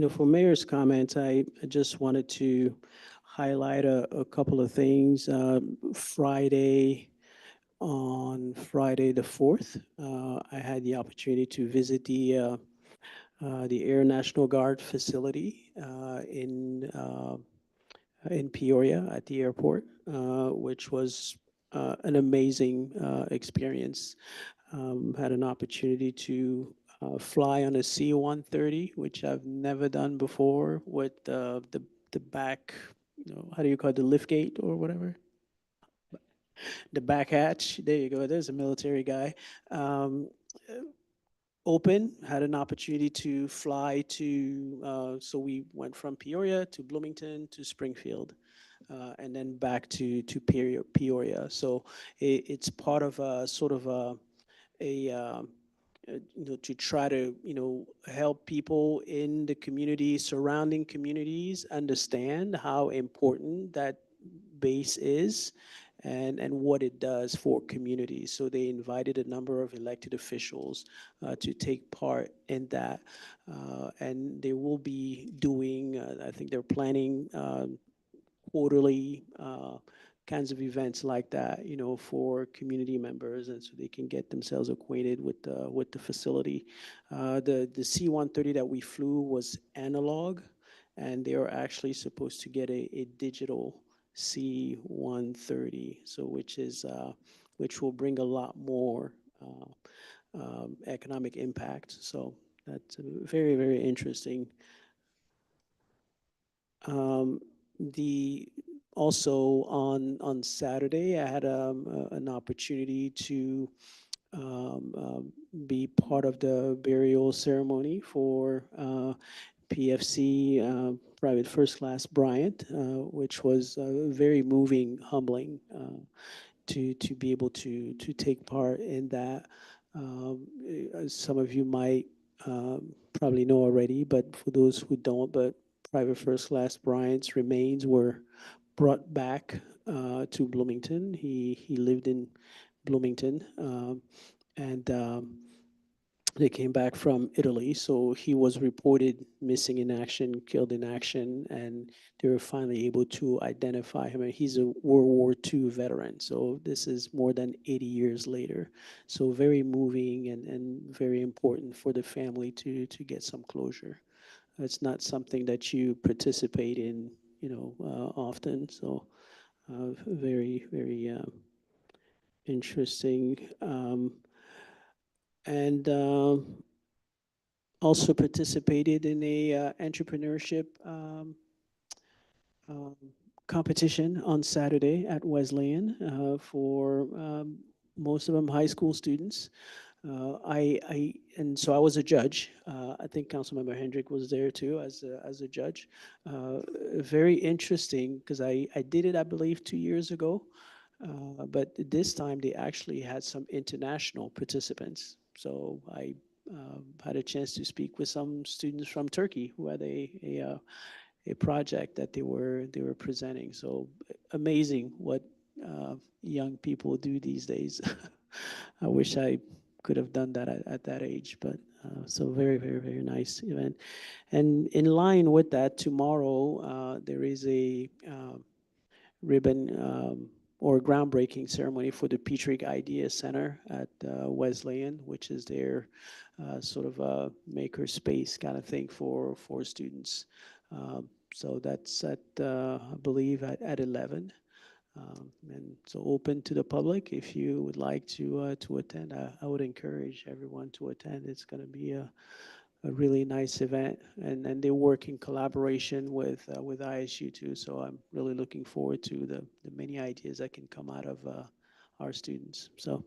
for mayor's comments, I just wanted to highlight a couple of things. On Friday the 4th, I had the opportunity to visit the Air National Guard facility in Peoria at the airport, which was an amazing experience. Had an opportunity to fly on a C-130, which I've never done before, with the back, how do you call it, the lift gate or whatever? The back hatch. There you go. There's a military guy. Um, Open, had an opportunity to fly so we went from Peoria to Bloomington to Springfield, and then back to Peoria. So it's part of a sort of to try to help people in the community, surrounding communities, understand how important that base is and what it does for communities. So they invited a number of elected officials to take part in that. And they will be doing, I think they're planning quarterly kinds of events like that, for community members, and so they can get themselves acquainted with the facility. The C-130 that we flew was analog, and they are actually supposed to get a digital C-130, so which will bring a lot more economic impact. So that's very, very interesting. The Also on Saturday, I had an opportunity to be part of the burial ceremony for PFC Private First Class Bryant, which was very moving, humbling to be able to take part in that. As some of you might probably know already, but for those who don't, but Private First Class Bryant's remains were brought back to Bloomington. He lived in Bloomington, and they came back from Italy. So he was reported missing in action, killed in action, and they were finally able to identify him. And he's a World War II veteran. So this is more than 80 years later. So very moving and very important for the family to get some closure. It's not something that you participate in, often. So very, very interesting. And also participated in a entrepreneurship um, competition on Saturday at Wesleyan for most of them high school students. And so I was a judge. I think Councilmember Hendrick was there too as a judge. Very interesting because I did it, I believe, 2 years ago. But this time they actually had some international participants. So I had a chance to speak with some students from Turkey who had a project that they were presenting. So amazing what young people do these days. I wish I could have done that at that age, but so very, very, very nice event. And in line with that, tomorrow there is a ribbon or groundbreaking ceremony for the Petrick Idea Center at Wesleyan, which is their sort of a maker space kind of thing for students. So that's at, I believe, at 11. And so open to the public. If you would like to attend, I would encourage everyone to attend. It's going to be a really nice event, and they work in collaboration with ISU too. So I'm really looking forward to the many ideas that can come out of our students. So,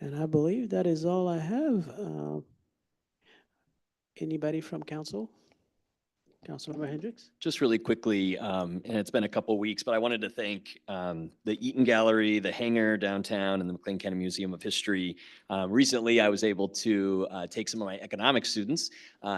and I believe that is all I have. Anybody from council? Councilmember Hendricks? Just really quickly, and it's been a couple weeks, but I wanted to thank the Eaton Gallery, the Hangar downtown, and the McLean County Museum of History. Recently, I was able to take some of my economics students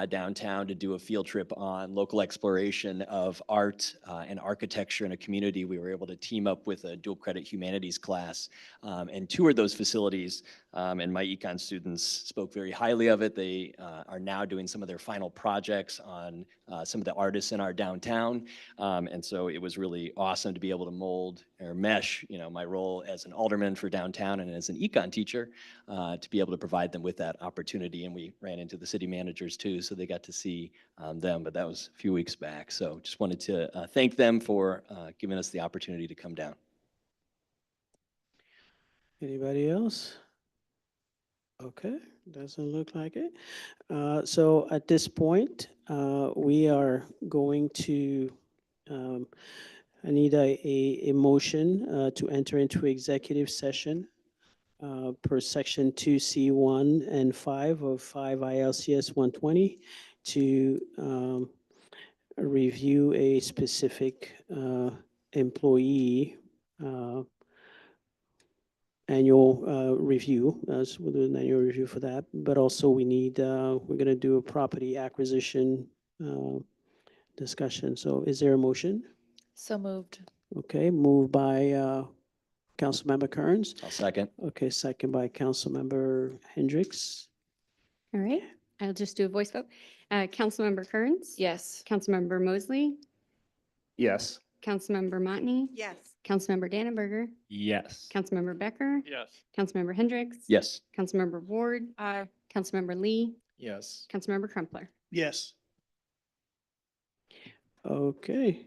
downtown to do a field trip on local exploration of art and architecture in a community. We were able to team up with a dual credit humanities class and toured those facilities. And my econ students spoke very highly of it. They are now doing some of their final projects on some of the artists in our downtown. And so it was really awesome to be able to mold or mesh, my role as an alderman for downtown and as an econ teacher to be able to provide them with that opportunity. And we ran into the city managers too, so they got to see them, but that was a few weeks back. So just wanted to thank them for giving us the opportunity to come down. Anybody else? Okay, doesn't look like it. So at this point, we are going to, I need a motion to enter into executive session per section 2C1 and 5 of 5 ILCS 120 to review a specific employee annual review. So we'll do an annual review for that. But also we need, we're going to do a property acquisition discussion. So is there a motion? So moved. Okay, moved by Councilmember Kearns. I'll second. Okay, second by Councilmember Hendricks. All right, I'll just do a voice vote. Councilmember Kearns? Yes. Councilmember Mosley? Yes. Councilmember Motney? Yes. Councilmember Dannenberger? Yes. Councilmember Becker? Yes. Councilmember Hendricks? Yes. Councilmember Ward? Aye. Councilmember Councilmember Lee? Yes. Councilmember Crumpler? Yes. Okay.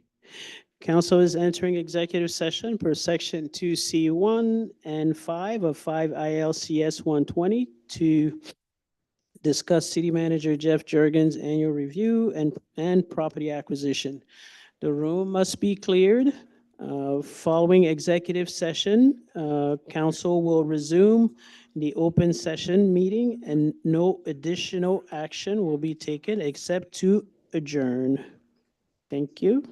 Council is entering executive session per section 2C1 and 5 of 5 ILCS 120 to discuss City Manager Jeff Jurgens' annual review and property acquisition. The room must be cleared. Following executive session, council will resume the open session meeting and no additional action will be taken except to adjourn. Thank you.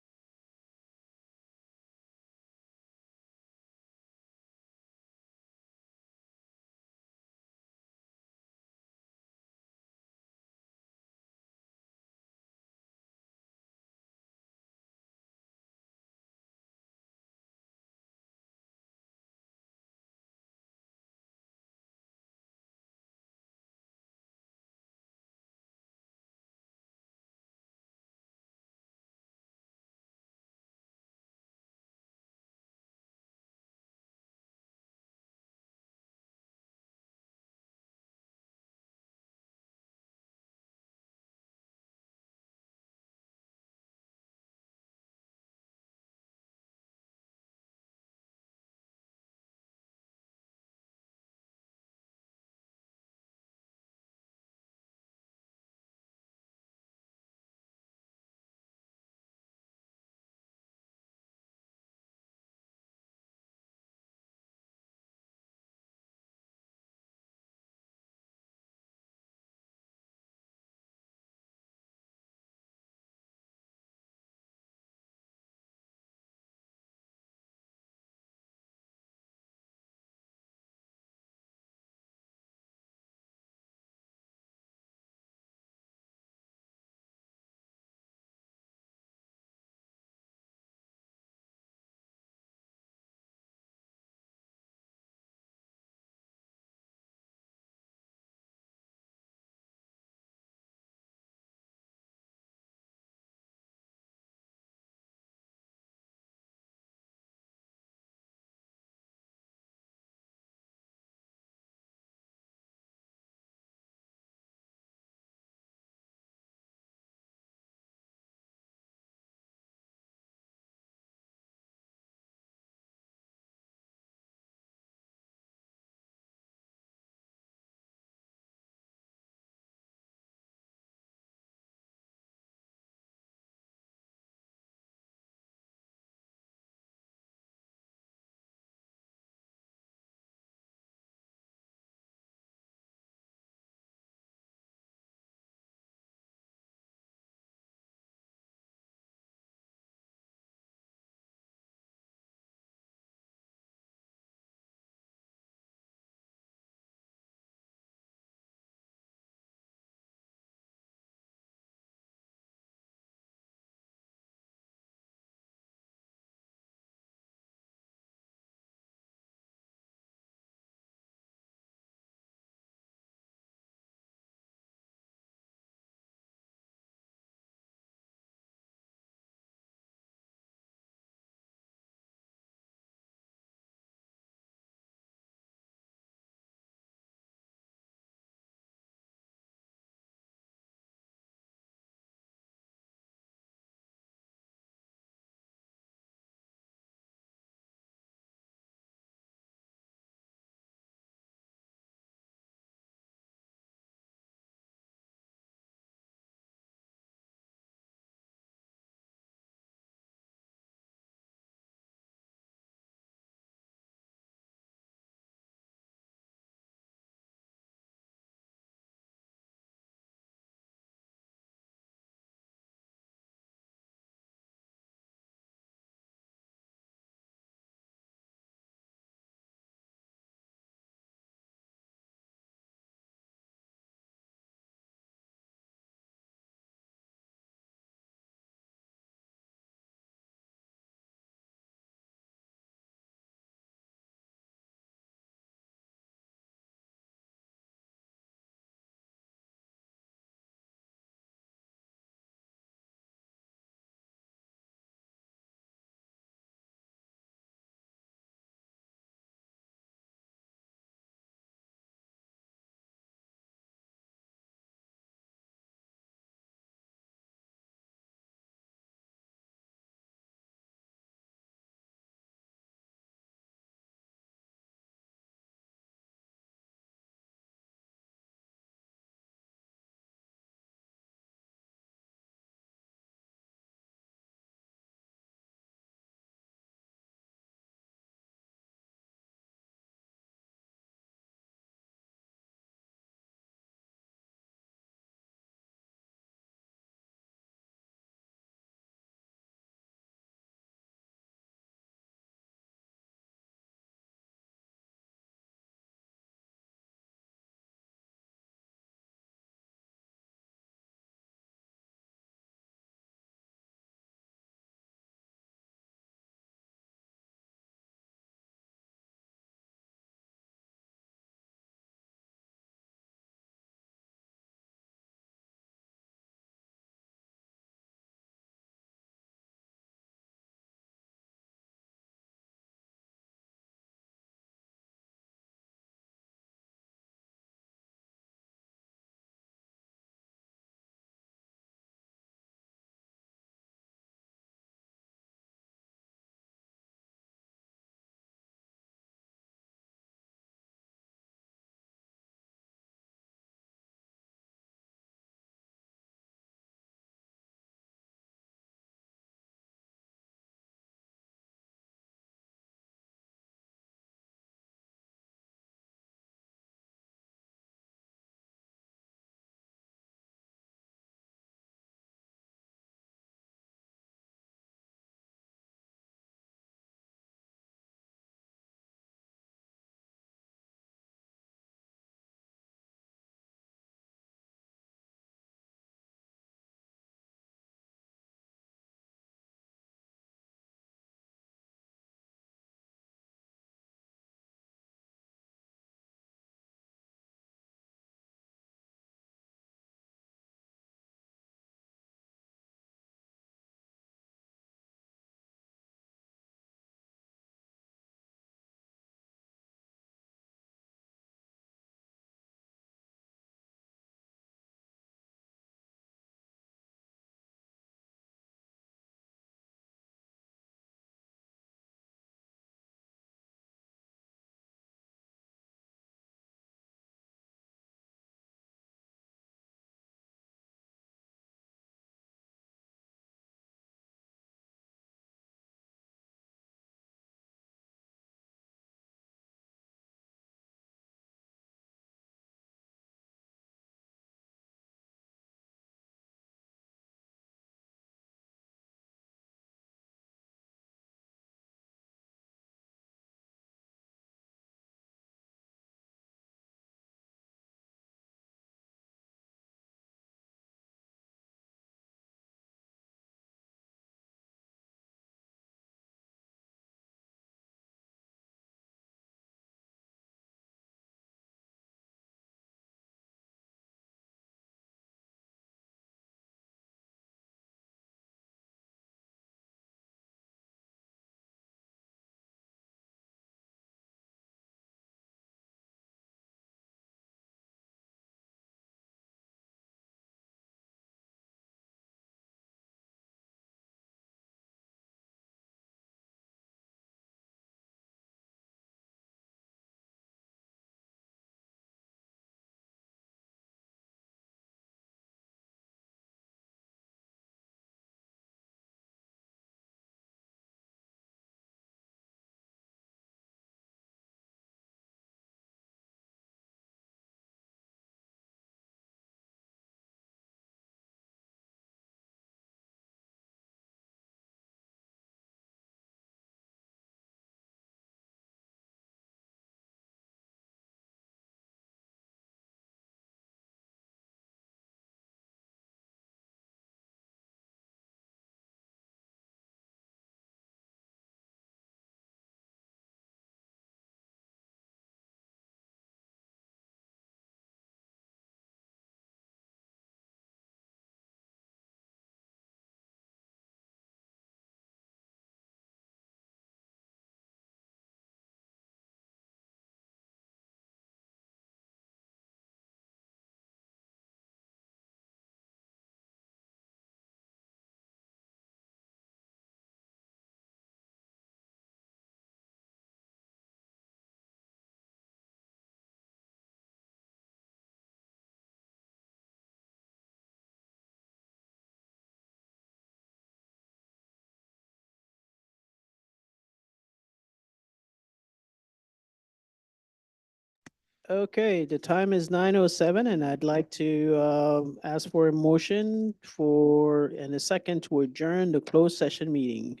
Okay, the time is 9:07 and I'd like to ask for a motion and a second to adjourn the closed session meeting.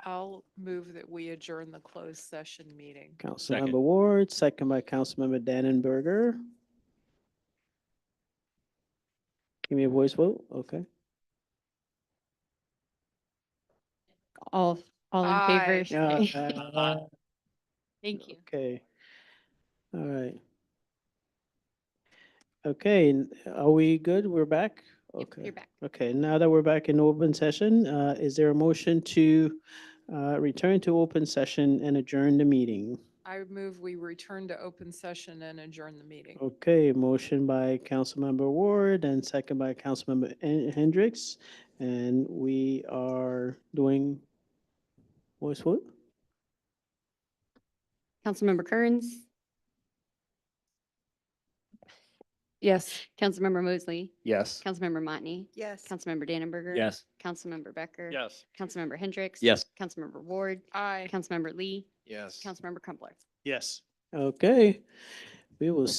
I'll move that we adjourn the closed session meeting. Councilmember Ward, second by Councilmember Dannenberger. Give me a voice vote, okay. All in favor? Aye. Yeah. Thank you. Okay. All right. Okay, are we good? We're back? Yep, Okay. you're back. Okay, now that we're back in open session, is there a motion to return to open session and adjourn the meeting? I move we return to open session and adjourn the meeting. Okay, motion by Councilmember Ward and second by Councilmember Hendricks. And we are doing voice vote? Councilmember Kearns, Yes. Councilmember Mosley, Yes. Councilmember Motney, Yes. Councilmember Dannenberger. Yes. Councilmember Becker. Yes. Councilmember Hendricks. Yes. Councilmember Ward, Aye. Councilmember Lee, Yes. Councilmember Crumpler. Yes. Okay, we will see.